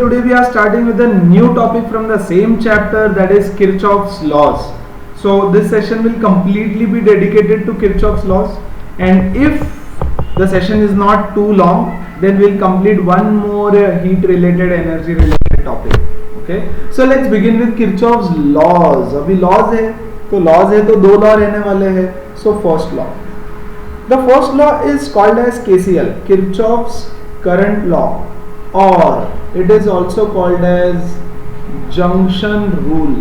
Today we are starting with a new topic from the same chapter, that is Kirchhoff's laws. So this session will completely be dedicated to Kirchhoff's laws, and if the session is not too long, then we'll complete one more heat related, energy related topic. Okay, so let's begin with Kirchhoff's laws. अभी laws है तो दो law रहने वाले हैं. So first law, the first law is called as KCL, Kirchhoff's current law, or it is also called as junction rule.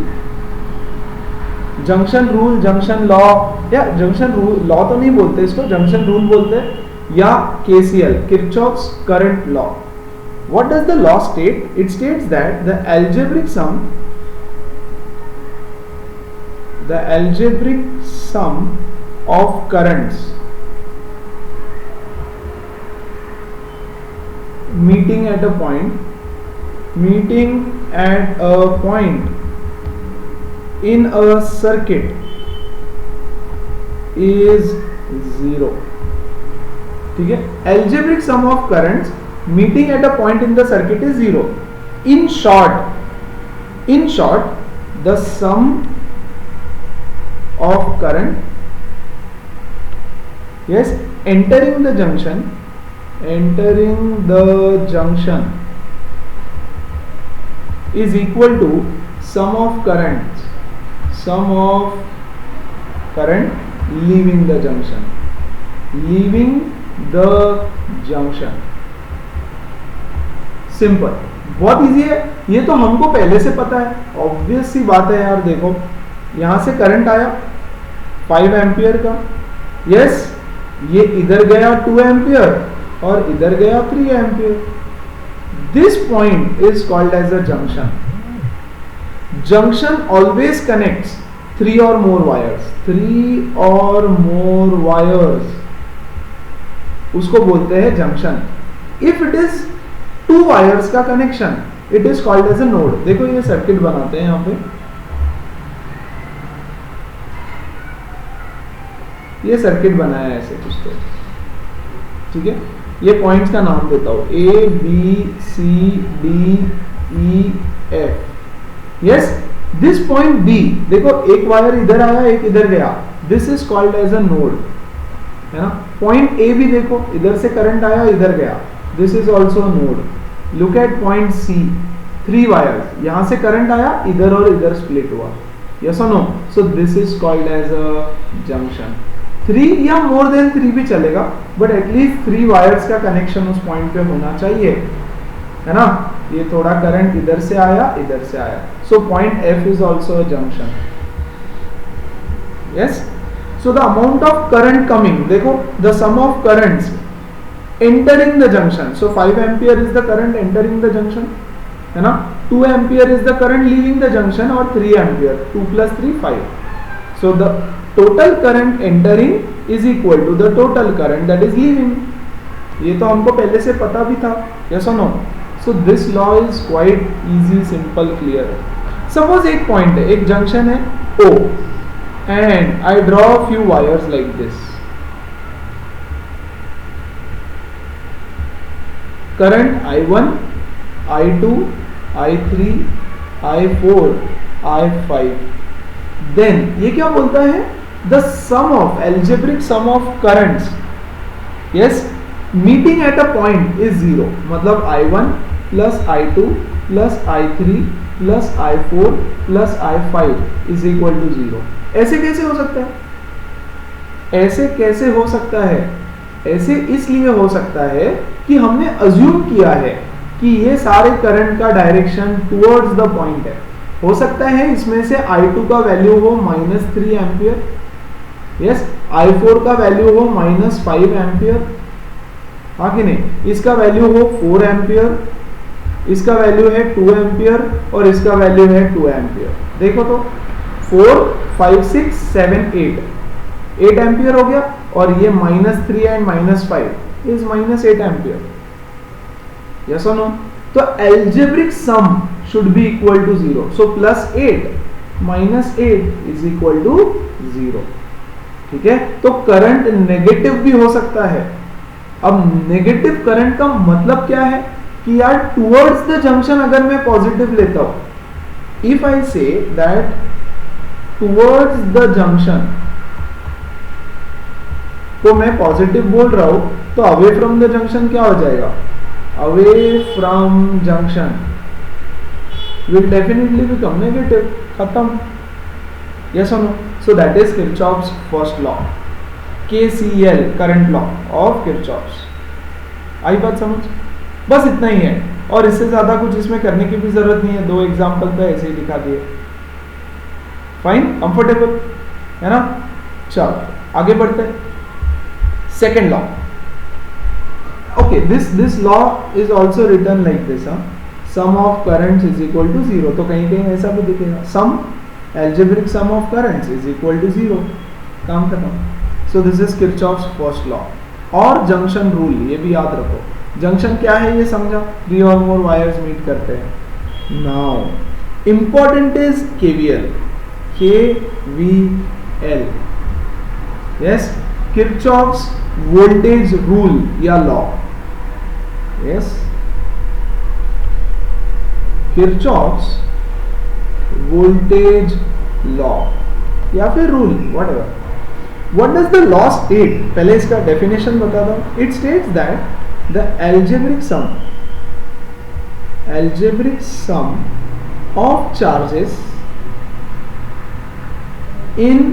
Junction law या junction rule law तो नहीं बोलते इसको, junction rule बोलते हैं, या KCL, Kirchhoff's current law. What does the law state? It states that the algebraic sum of currents meeting at a point in a circuit is zero. ठीक है, algebraic sum of currents meeting at a point in the circuit is zero. In short, the sum of current, yes, entering the junction is equal to sum of current leaving the junction. Simple, बहुत easy है, ये तो हमको पहले से पता है, obvious सी बात है यार. देखो यहां से करंट आया 5 एम्पियर का, यस, ये इधर गया 2 एम्पियर और इधर गया 3 ampere. This point is called as a junction. Junction always connects 3 or more wires, उसको बोलते हैं junction. If it is 2 wires का connection, it is called as a node. देखो ये सर्किट बनाते हैं यहां पे, ये सर्किट बनाया है ऐसे कुछ तो, ठीक है. ये पॉइंट्स का नाम देता हूं, A B C D E F. Yes, this point B, देखो एक वायर इधर आया एक इधर गया, this is called as a node, है ना. पॉइंट A भी देखो, इधर से करंट आया इधर गया, this is also node. Look at point C, 3 wires, यहां से करंट आया इधर और इधर स्प्लिट हुआ, यस और no. So this is called as a junction. 3 या मोर देन 3 भी चलेगा, बट एटलीस्ट 3 वायर्स का कनेक्शन उस पॉइंट पे होना चाहिए, है ना. ये थोड़ा करंट इधर से आया इधर से आया, so point F is also a junction. Yes, so the amount of current coming, देखो the sum of currents entering the junction. So 5 ampere is the current entering the junction, है ना. 2 ampere is the current leaving the junction, और 3 ampere, 2 + 3 5. So the total current entering is equal to the total current that is leaving. ये तो हमको पहले से पता भी था, yes or no. So this law is quite easy, simple, clear. Suppose एक पॉइंट है, एक जंक्शन है O, and I draw a few wires like this. Current I1, I2, I3, I4, I5. Then ये क्या बोलता है, the sum of algebraic sum of currents, yes, meeting at a point is 0. मतलब I1 plus I2 plus I3 plus I4 plus I5 is equal to 0. ऐसे कैसे हो सकता है? ऐसे इसलिए हो सकता है कि हमने अज्यूम किया है कि ये सारे करंट का डायरेक्शन टुवर्ड्स द पॉइंट है. हो सकता है इसमें से I2 का वैल्यू हो -3 एम्पियर, यस, I4 का वैल्यू हो -5 एम्पियर, हाँ कि नहीं. इसका वैल्यू हो 4 एम्पियर, इसका वैल्यू है 2 एम्पियर, और इसका वैल्यू है 2 एम्पियर. देखो तो 4 5 6 7 8 एम्पियर हो गया, और ये -3 एंड -5 इज -8 एम्पियर, यस और नो. तो algebraic sum should be equal to 0. So +8 -8 is equal to 0. ठीक है, तो करंट नेगेटिव भी हो सकता है. अब नेगेटिव करंट का मतलब क्या है? कि यार टुवर्ड्स द जंक्शन अगर मैं पॉजिटिव लेता हूं, if I say that towards the junction को मैं पॉजिटिव बोल रहा हूं, तो अवे फ्रॉम द जंक्शन क्या हो जाएगा? Away from junction will definitely become negative. खत्म. यस और no? So that is Kirchhoff's first law, KCL, current law of Kirchhoff's. आई बात समझ? बस इतना ही है, और इससे ज्यादा कुछ इसमें करने की भी जरूरत नहीं है. 2 एग्जाम्पल तो ऐसे ही दिखा दिए. फाइन, कंफर्टेबल है ना? चलो आगे बढ़ते हैं. Second law. Okay, this law is also written like this. Sum of currents is equal to 0. तो कहीं कहीं ऐसा भी दिखेगा, sum algebraic sum of currents is equal to 0. काम खत्म. So this is Kirchhoff's first law. और जंक्शन रूल, ये भी याद रखो. जंक्शन क्या है ये समझा? 3 और मोर वायर्स मीट करते हैं. Now important is KVL, KVL. Yes, Kirchhoff's voltage rule या law. Yes, Kirchhoff's voltage law या फिर rule, whatever. What does the law state? पहले इसका डेफिनेशन बता दो. It states that the algebraic sum of charges in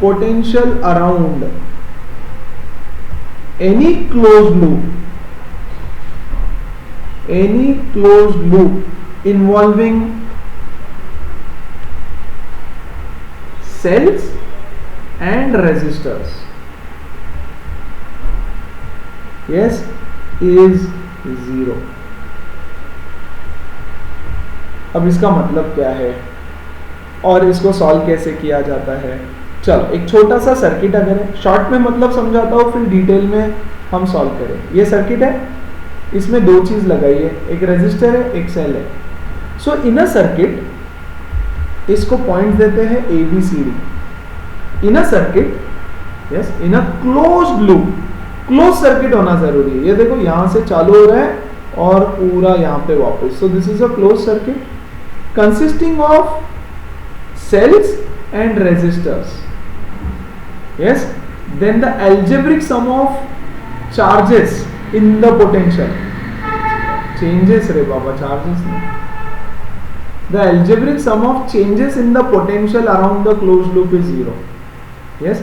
potential around any closed loop involving cells and resistors, yes, is 0. अब इसका मतलब क्या है और इसको सॉल्व कैसे किया जाता है? चलो एक छोटा सा सर्किट अगर है, शॉर्ट में मतलब समझाता हूँ, फिर डिटेल में हम सॉल्व करें. ये सर्किट है, इसमें 2 चीज लगाई है, एक रेजिस्टर है, एक सेल है. सो इन अ सर्किट इसको पॉइंट देते हैं ABCD. In a circuit, yes, in a closed loop. Close circuit होना जरूरी है. ये देखो यहां से चालू हो रहा है और पूरा यहां पे वापस. सो this is a close circuit consisting of cells and resistors. Yes, then the algebraic sum of charges in the potential. Changes रे बाबा, charges नहीं. The algebraic sum of changes in the potential around the closed loop is 0. Yes,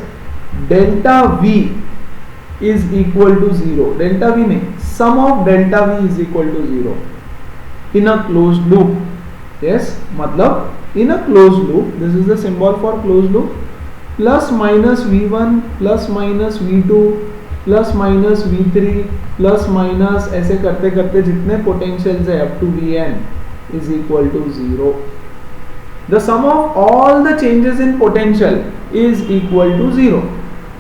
delta V is equal to 0. Delta V नहीं, sum of delta V is equal to 0 in a closed loop. Yes, मतलब in a closed loop, this is the symbol for closed loop. Plus minus V1 plus minus V2 plus minus V3 plus minus ऐसे करते करते जितने potentials है up to Vn is equal to 0. The sum of all the changes in potential is equal to 0.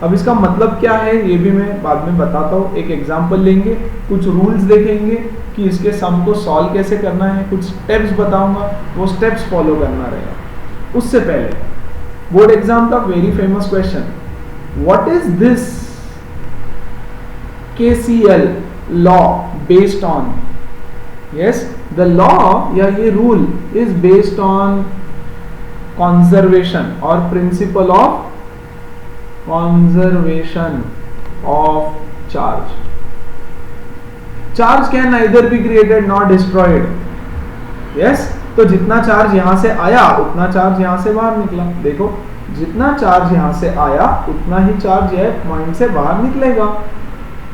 अब इसका मतलब क्या है ये भी मैं बाद में बताता हूँ. एक एग्जांपल लेंगे, कुछ रूल्स देखेंगे कि इसके सम को सॉल्व कैसे करना है, कुछ स्टेप्स बताऊंगा, वो स्टेप्स फॉलो करना रहेगा. उससे पहले बोर्ड एग्जाम का very famous question, what is this KCL law based on? Yes, the law या ये rule is based on conservation or principle of conservation of charge. Charge can neither be created nor destroyed. Yes, तो जितना charge यहां से आया उतना charge यहां से बाहर निकला. देखो जितना चार्ज यहां से आया उतना ही चार्ज यह पॉइंट से बाहर निकलेगा.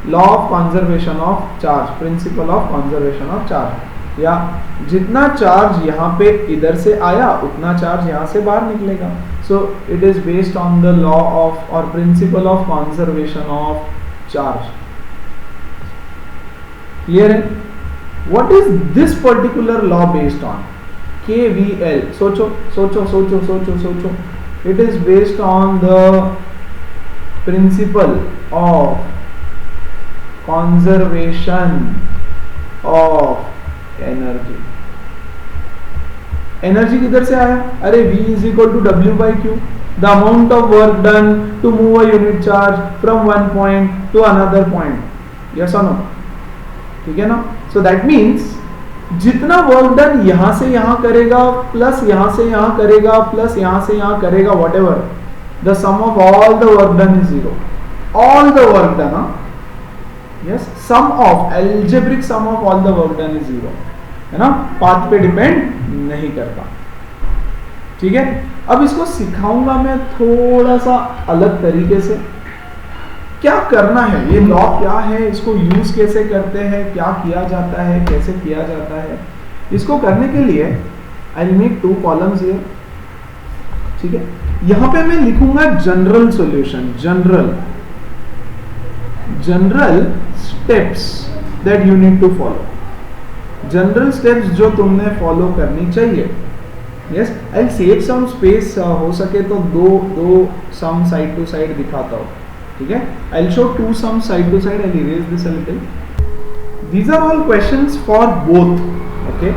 Law of conservation of charge, principal of conservation of charge, या जितना चार्ज यहाँ पे इधर से आया उतना चार्ज यहाँ से बाहर निकलेगा. So it is based on the law of और principle of conservation of charge. Clear है? What is this particular law based on? KVL. सोचो सोचो सोचो सोचो सोचो. It is based on the principle of conservation of energy. Energy किधर से आया? अरे V is equal to W by Q, the amount of work done to move a unit charge from one point to another point. Yes और no? ठीक है ना? So that means जितना work done यहां से यहां करेगा प्लस यहां से यहां करेगा प्लस यहां से यहां करेगा, whatever, the sum of all the work done is 0. All the work done, yes, sum of algebraic sum of all the work done is 0, है ना? पाथ पे डिपेंड नहीं करता. ठीक है, अब इसको सिखाऊंगा मैं थोड़ा सा अलग तरीके से. क्या करना है, ये लॉ क्या है, इसको यूज कैसे करते हैं, क्या किया जाता है, कैसे किया जाता है, इसको करने के लिए I will make 2 columns here. ठीक है, यहां पे मैं लिखूंगा general solution, general steps that you need to follow, general steps जो तुमने फॉलो करनी चाहिए. Yes, I will save some space, हो सके तो दो सम साइड टू साइड दिखाता हूं. ठीक है, I will show 2 sums side to side. I'll erase this a little. These are all questions for both, okay,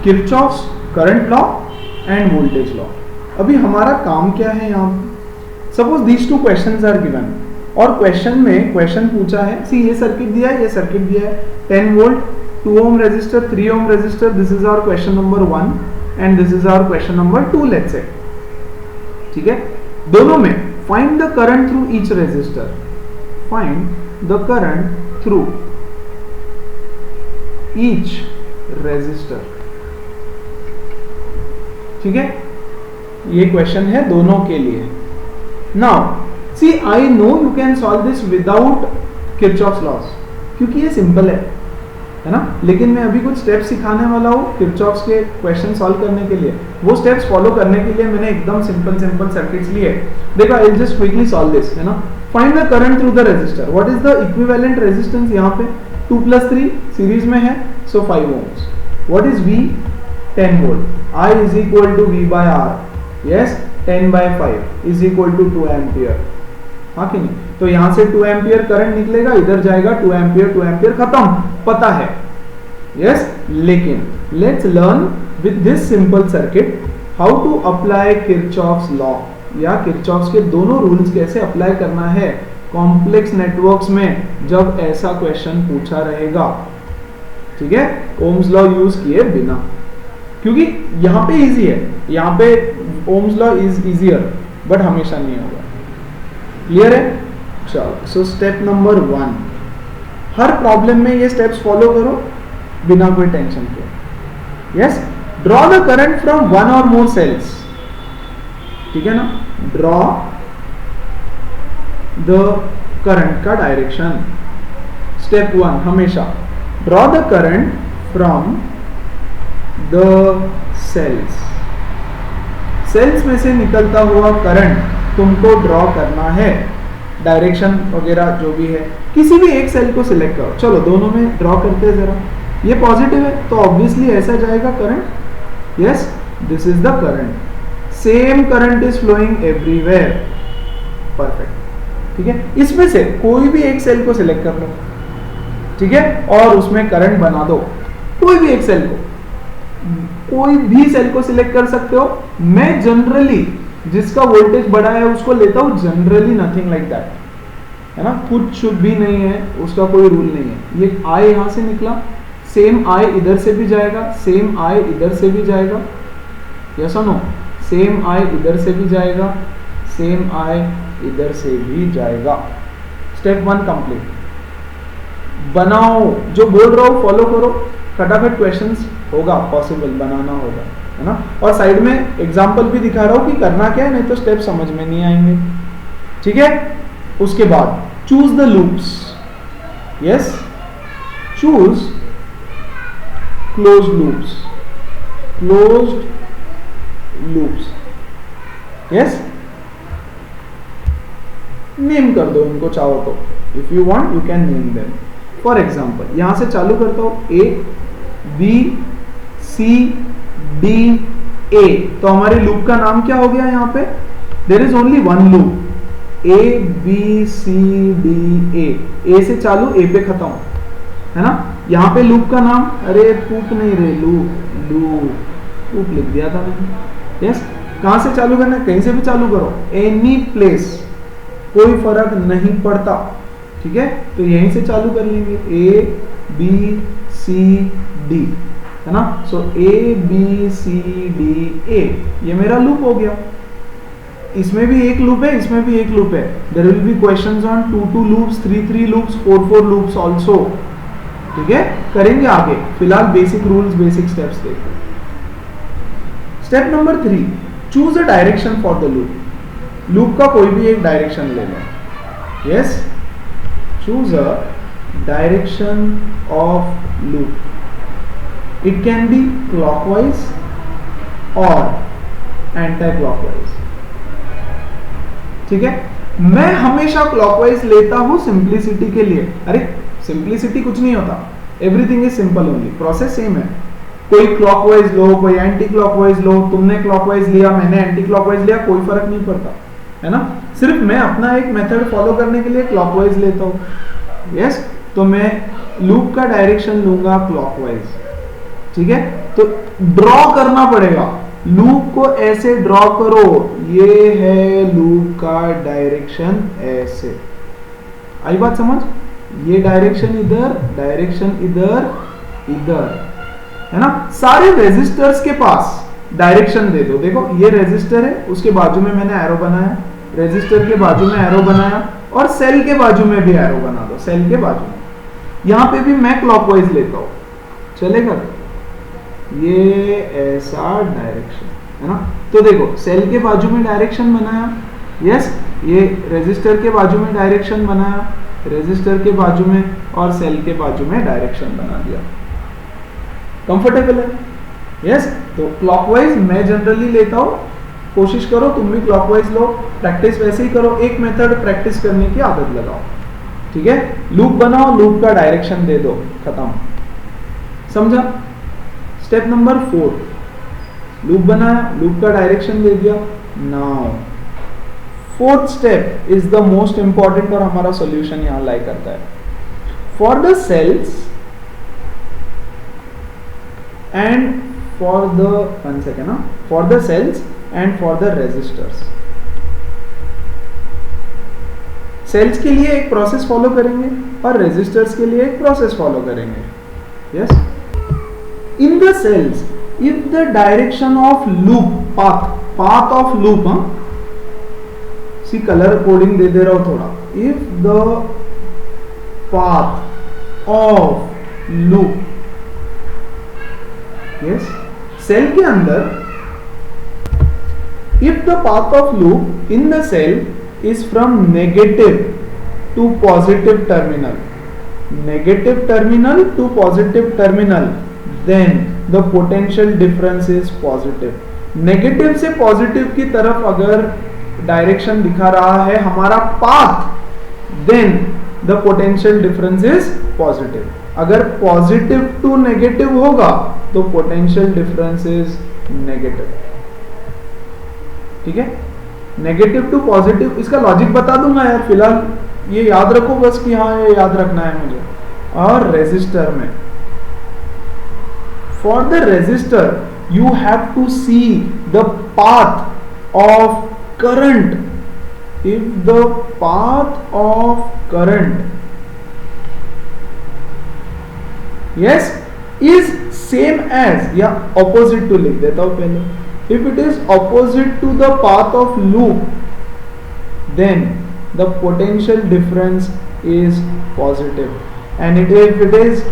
Kirchhoff's current law and voltage law. अभी हमारा काम क्या है यहाँ? Suppose these 2 questions are given और क्वेश्चन पूछा है, सी ये सर्किट दिया है, ये सर्किट दिया है, 10 volt, 2 ohm resistor, 3 ohm resistor. This is our question number 1 and this is our question number 2, let's say. ठीक है, दोनों में find the current through each resistor. Find the current through each resistor. ठीक है, ये question है दोनों के लिए. Now, see, I know you can solve this without Kirchhoff's laws, क्योंकि ये सिंपल है ना? लेकिन मैं अभी कुछ स्टेप्स सिखाने वाला हूँ किरचॉफ्स के क्वेश्चन सॉल्व करने के लिए. वो स्टेप्स फॉलो करने के लिए मैंने एकदम सिंपल सर्किट्स लिए. देखो, I will just quickly solve this, है ना? Find the current through the resistor. What is the equivalent resistance? यहाँ पे 2 + 3 सीरीज में है, so 5 ohms. What is V? 10 volt. I is equal to V by R. Yes, 10/5 is equal to 2 ampere. हाँ कि नहीं? तो यहां से 2 एम्पियर करंट निकलेगा, इधर जाएगा 2 एम्पियर, खत्म, पता है. यस, लेकिन let's learn with this simple circuit how to apply Kirchhoff's law, या किरचॉफ्स के दोनों रूल्स कैसे अप्लाई करना है कॉम्प्लेक्स नेटवर्क्स में जब ऐसा क्वेश्चन पूछा रहेगा. ठीक है, ओम्स लॉ यूज किए बिना, क्योंकि यहां पे इजी है, यहां पे Ohm's law is easier, but हमेशा नहीं होगा. क्लियर है? चलो, सो स्टेप नंबर 1, हर प्रॉब्लम में ये स्टेप्स फॉलो करो बिना कोई टेंशन के. Yes, draw the current from 1 or more cells. ठीक है ना? ड्रॉ द करंट का डायरेक्शन. स्टेप 1 हमेशा draw the current from the cells. Cells में से निकलता हुआ करंट तुमको ड्रॉ करना है. डायरेक्शन वगैरह जो भी है, किसी भी एक सेल को सिलेक्ट करो. चलो दोनों में ड्रॉ करते हैं जरा. ये पॉजिटिव है तो ऑब्वियसली ऐसा जाएगा current. Yes, this is the current. Same current is flowing everywhere. Perfect. ठीक है, इसमें से कोई भी एक सेल को सिलेक्ट कर लो. ठीक है, और उसमें करंट बना दो. कोई भी एक सेल को, कोई भी सेल को सिलेक्ट कर सकते हो. मैं जनरली जिसका वोल्टेज बड़ा है उसको लेता हूं, जनरली नथिंग लाइक दैट, है ना? कुछ भी नहीं है, उसका कोई रूल नहीं है. ये I यहां से निकला, सेम I इधर से भी जाएगा, सेम I इधर से भी जाएगा. यस और नो? सेम I इधर से भी जाएगा, सेम I इधर से भी जाएगा. Step 1 complete. बनाओ, जो बोल रहा हूं फॉलो करो, फटाफट क्वेश्चंस होगा, पॉसिबल बनाना होगा, है ना? और साइड में एग्जांपल भी दिखा रहा हूं कि करना क्या है, नहीं तो स्टेप समझ में नहीं आएंगे. ठीक है, उसके बाद choose the loops. Yes, choose closed loops. Yes, name कर दो इनको चाहो तो. If you want you can name them. For example यहां से चालू करता हूं, A B C D A. तो हमारे लूप का नाम क्या हो गया? यहाँ पे there is only one loop, A B C D A. A से चालू, A पे खत्म, है ना? यहाँ पे लूप का नाम, अरे पूप नहीं रे, लूप लिख दिया था मैंने. यस, कहां से चालू करना है? कहीं से भी चालू करो, एनी प्लेस, कोई फर्क नहीं पड़ता. ठीक है, तो यहीं से चालू कर लेंगे, ए बी सी डी, है ना। सो ए बी सी डी ए, ये मेरा लूप हो गया। इसमें भी एक लूप है, इसमें भी एक लूप है। There will be questions on 2 loops, 3 loops, 4 loops also, ठीक है, करेंगे आगे। फिलहाल बेसिक रूल्स, बेसिक स्टेप्स देखते हैं। Step number 3, choose a direction for the loop. Loop का कोई भी एक डायरेक्शन ले लो। Yes, choose a direction of loop. It can be clockwise और एंटी क्लॉकवाइज, ठीक है। मैं हमेशा क्लॉकवाइज लेता हूं सिंप्लिसिटी के लिए। अरे सिंप्लिसिटी कुछ नहीं होता, everything is simple only, process same है। कोई क्लॉकवाइज लो, कोई एंटी क्लॉकवाइज लो, तुमने क्लॉकवाइज लिया, मैंने एंटी क्लॉकवाइज लिया, कोई फर्क नहीं पड़ता, है ना। सिर्फ मैं अपना एक मेथड फॉलो करने के लिए क्लॉकवाइज लेता हूं। यस, तो मैं लूप का डायरेक्शन लूंगा क्लॉकवाइज, ठीक है। तो ड्रॉ करना पड़ेगा, लूप को ऐसे ड्रॉ करो, ये है लूप का डायरेक्शन, ऐसे। आई बात समझ? ये डायरेक्शन इधर, डायरेक्शन इधर, इधर, है ना। सारे रेजिस्टर्स के पास डायरेक्शन दे दो। देखो ये रेजिस्टर है, उसके बाजू में मैंने एरो बनाया, रेजिस्टर के बाजू में एरो बनाया, और सेल के बाजू में भी एरो बना दो, सेल के बाजू में। यहां पे भी मैं क्लॉकवाइज लेता हूं, चलेगा? ये ऐसा डायरेक्शन, है ना। तो देखो सेल के बाजू में डायरेक्शन बनाया, यस, ये रेजिस्टर के बाजू में डायरेक्शन बनाया, रेजिस्टर के बाजू में और सेल के बाजू में डायरेक्शन बना दिया। कंफर्टेबल है? यस। तो क्लॉकवाइज मैं जनरली लेता हूं, कोशिश करो तुम भी क्लॉकवाइज लो, प्रैक्टिस वैसे ही करो, एक मेथड प्रैक्टिस करने की आदत लगाओ, ठीक है। लूप बनाओ, लूप का डायरेक्शन दे दो, खत्म, समझा। स्टेप नंबर 4, लूप बनाया, लूप का डायरेक्शन दे दिया। Now 4th step is the most important और हमारा सॉल्यूशन यहां लाई करता है। For the cells and for the, one second ना, for the cells and for the resistors, cells के लिए एक प्रोसेस फॉलो करेंगे और रेजिस्टर्स के लिए एक प्रोसेस फॉलो करेंगे। Yes, in the cells if the direction of loop, path of loop, see color coding दे दे रहा हूं थोड़ा, if the path of loop, yes, cell के अंदर if the path of loop in the cell is from negative to positive terminal, negative terminal to positive terminal, then the potential difference is positive. Negative से positive की तरफ अगर direction दिखा रहा है हमारा path, then the potential difference is positive. अगर positive to negative होगा तो पोटेंशियल डिफरेंस इज नेगेटिव, ठीक है। नेगेटिव टू पॉजिटिव, इसका लॉजिक बता दूंगा यार, फिलहाल ये याद रखो बस कि हाँ ये याद रखना है मुझे। और रेजिस्टर में, for the resistor you have to see the path of current. If the path of current, yes, is same as, या opposite to लिख देता हूं पहले, if it is opposite to the path of loop, then the potential difference is positive, and if it is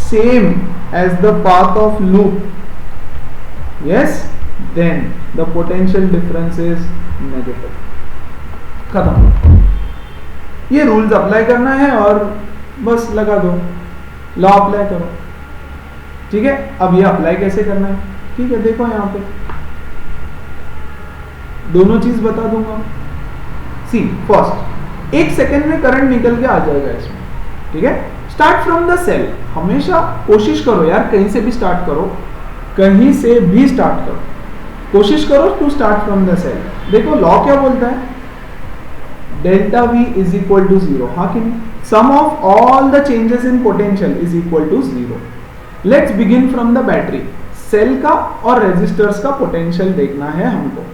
same as the path of loop, yes, then the potential difference is negative. खत्म। ये rules apply करना है और बस लगा दो, law apply करो, ठीक है। अब ये अप्लाई कैसे करना है, ठीक है, देखो यहाँ पे दोनों चीज बता दूंगा। सी फर्स्ट, 1 सेकेंड में करंट निकल के आ जाएगा इसमें, ठीक है। स्टार्ट फ्रॉम द सेल, हमेशा कोशिश करो यार, कहीं से भी स्टार्ट करो, कहीं से भी स्टार्ट करो, कोशिश करो to start from the cell. देखो लॉ क्या बोलता है, delta V is equal to 0, हाँ कि नहीं। Sum of all the changes in potential is equal to 0। Let's begin from the battery, cell का और रेजिस्टर्स का पोटेंशियल देखना है हमको,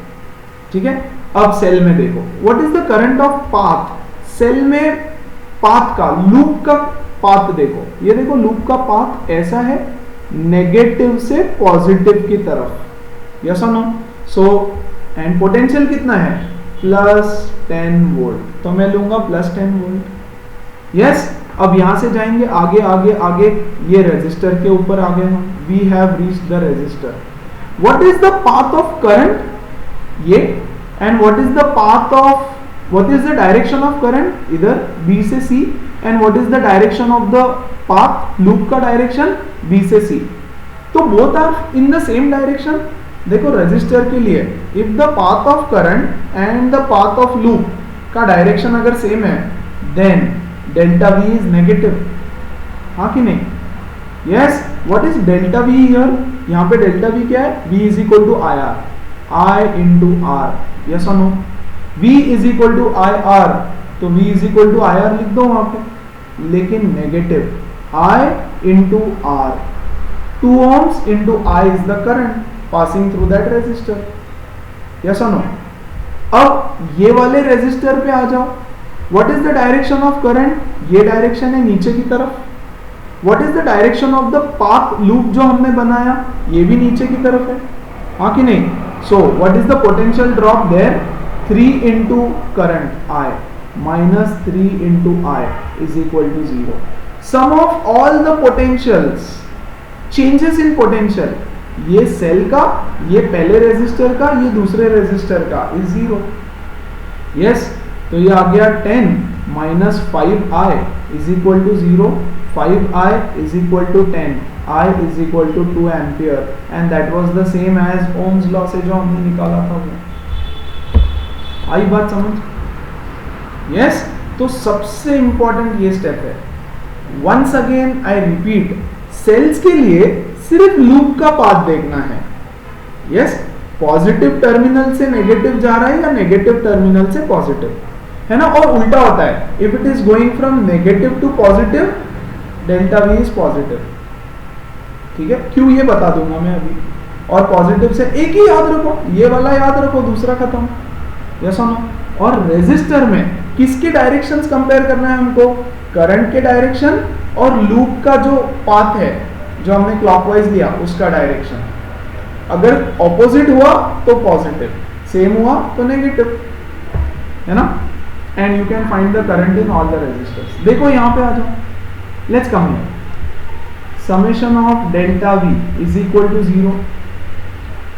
ठीक है। अब सेल में देखो, what is the current of path, cell में पाथ का, लूप का पाथ देखो, ये देखो लूप का पाथ ऐसा है नेगेटिव से पॉजिटिव की तरफ, यस और नो? सो एंड पोटेंशियल कितना है प्लस 10 वोल्ट, तो मैं लूंगा प्लस 10 वोल्ट। यस, अब यहां से जाएंगे आगे आगे आगे, ये रेजिस्टर के ऊपर आ गए हम, we have reached the resistor. What is the path of current, ये, and what is the path of, what is the direction of current, इधर B से C, and what is the direction of the path, loop का direction B से C, तो both are in the same direction. देखो resistor के लिए if the path of current and the path of loop का direction अगर same है, then delta V is negative, हाँ कि नहीं? Yes, what is delta V here, यहाँ पे डेल्टा V क्या है, V is equal to IR, I into R, yes और no? V is equal to IR, तो V is equal to IR लिख दो वहां पे, लेकिन negative I into R, 2 ohms into I is the current passing through that resistor, yes और no? अब ये वाले रेजिस्टर पे आ जाओ, what is the direction of current, ये डायरेक्शन है नीचे की तरफ। What is the direction of the path loop जो हमने बनाया, ये भी नीचे की तरफ है, हाँ कि नहीं? So what is the potential drop there, 3 into current I minus 3 into I is equal to 0। Sum of all the potentials, changes in potential, ये सेल का, ये पहले रेजिस्टर का, ये दूसरे रेजिस्टर का, इज 0। यस, तो ये आ गया 10 minus 5I is equal to 0, 5I is equal to 10, I is equal to 2 ampere, and that was the same as Ohm's law से जो हमने निकाला था वो। आई बात समझ? यस, तो सबसे इंपॉर्टेंट ये स्टेप है। Once again I repeat, cells के लिए सिर्फ लूप का पाथ देखना है। यस, पॉजिटिव टर्मिनल से नेगेटिव जा रहा है या नेगेटिव टर्मिनल से पॉजिटिव, है ना? और उल्टा होता है, if it is going from negative to positive, delta V is positive, ठीक है? क्यों, ये बता दूंगा मैं अभी। और पॉजिटिव से एक ही याद रखो, ये वाला याद रखो, दूसरा खत्म, यस और नो? और रेजिस्टर में किसके डायरेक्शंस कंपेयर करना है हमको, करंट के डायरेक्शन और लूप का जो पाथ है जो हमने क्लॉकवाइज लिया उसका डायरेक्शन। अगर ऑपोजिट हुआ तो पॉजिटिव, सेम हुआ तो नेगेटिव, है ना? And you can find the current in all the resistors. देखो यहां पे आ जाओ, let's come here, summation of delta V is equal to 0,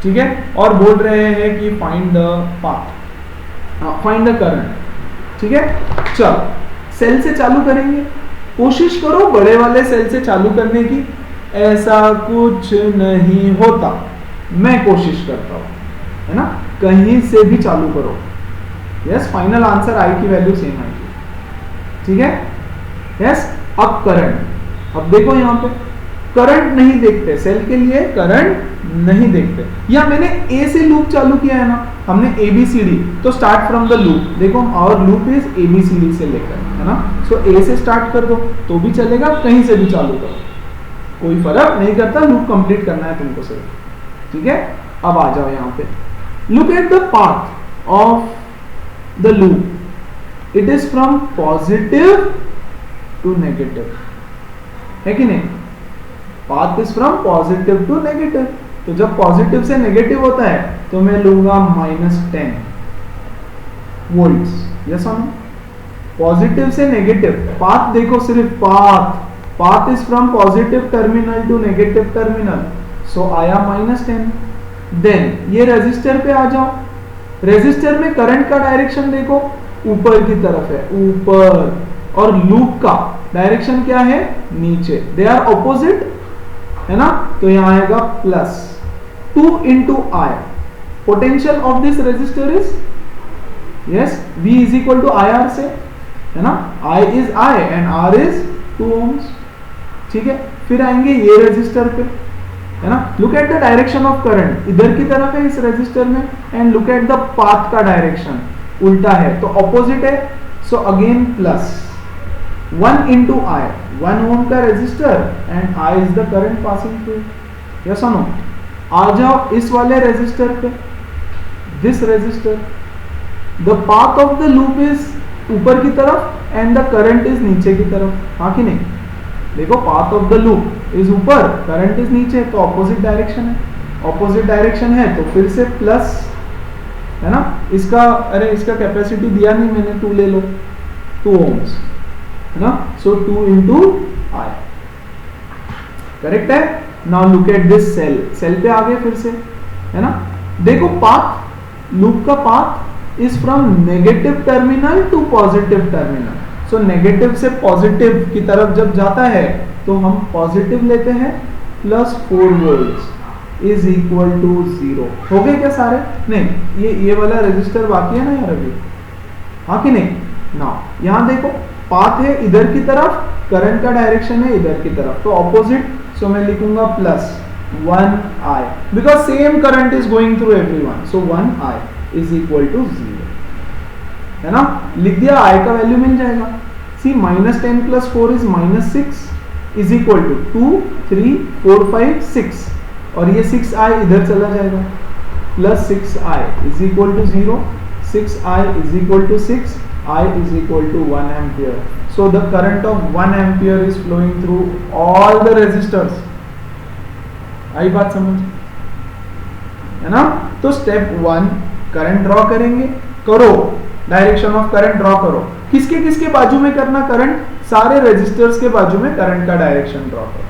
ठीक है? और बोल रहे हैं कि find the path, find the current, ठीक है? चलो सेल से चालू करेंगे, कोशिश करो बड़े वाले सेल से चालू करने की, ऐसा कुछ नहीं होता, मैं कोशिश करता हूं, है ना? कहीं से भी चालू करो, यस, फाइनल आंसर I की वैल्यू सेम आएगी, ठीक है? यस, अब करंट, अब देखो यहां पे करंट नहीं देखते, सेल के लिए करंट नहीं देखते, या मैंने A से लूप चालू किया है ना, हमने ABCD, तो स्टार्ट फ्रॉम द लूप, देखो और लूप इज ABCD से लेकर, है ना? सो A से स्टार्ट कर दो तो भी चलेगा, कहीं से भी चालू करो, कोई फर्क नहीं करता, लूप कंप्लीट करना है तुमको सिर्फ, ठीक है? अब आ जाओ यहां पे, look at the path of the loop, it is from positive to negative, है कि नहीं? Path is from positive to negative, तो जब पॉजिटिव से नेगेटिव होता है तो मैं लूंगा -10 वोल्ट्स, यस और नो? पॉजिटिव से नेगेटिव, पाथ देखो सिर्फ path is from positive terminal to negative terminal, so आया -10। देन ये रेजिस्टर पे आ जाओ, रेजिस्टर में करंट का डायरेक्शन देखो ऊपर की तरफ है, ऊपर, और लूप का डायरेक्शन क्या है, नीचे, दे आर ऑपोजिट, है ना? तो यहां आएगा +2 into I, potential of this resistor is, yes, V is equal to IR से, है ना? I is I and R is 2 ohms, ठीक है? फिर आएंगे ये रेजिस्टर पे, है ना? Look at the direction of current, इधर की तरफ है इस रेजिस्टर में, and look at the path का डायरेक्शन उल्टा है, तो ऑपोजिट है, so again +1 into I, 1 ohm का resistor and I is the current passing through, yes और नो? आ जाओ इस वाले रेजिस्टर पे, this resistor, the path of the loop is ऊपर की तरफ एंड द करंट इज नीचे की तरफ, हाँ कि नहीं? देखो path of the loop is ऊपर, करंट इज नीचे, तो ऑपोजिट डायरेक्शन है, ऑपोजिट डायरेक्शन है तो फिर से प्लस है ना। इसका अरे इसका कैपेसिटी दिया नहीं मैंने, 2 ले लो, 2 ohms है ना, सो 2 into I, करेक्ट है। Now look at this cell, cell पे आ गए फिर से है ना। देखो पाथ, लूप का path is from negative terminal to positive terminal, so negative से पॉजिटिव की तरफ जब जाता है तो हम पॉजिटिव लेते हैं, +4 वोल्ट इज इक्वल टू 0। हो गए क्या सारे? नहीं, ये वाला रजिस्टर बाकी है ना यार अभी, हाँ कि नहीं? ना यहां देखो पाथ है इधर की तरफ, करंट का डायरेक्शन है इधर की तरफ, तो ऑपोजिट, सो मैं लिखूंगा +1I because same current is going through everyone, so 1I is equal to 0 है ना। लिख दिया, I का वैल्यू मिल जाएगा। सी -10 + 4 इज -6 इज इक्वल टू 2 3 4 5 6, और ये 6I इधर चला जाएगा, +6I is equal to 0, 6I is equal to 6, I is equal to 1 ampere. So the current of 1 ampere is flowing through all the resistors. आई बात समझ है ना। तो स्टेप 1 करंट ड्रॉ करेंगे, करो डायरेक्शन ऑफ करंट ड्रॉ करो। किसके किसके बाजू में करना करंट? सारे रेजिस्टर्स के बाजू में करंट का डायरेक्शन ड्रॉ करो।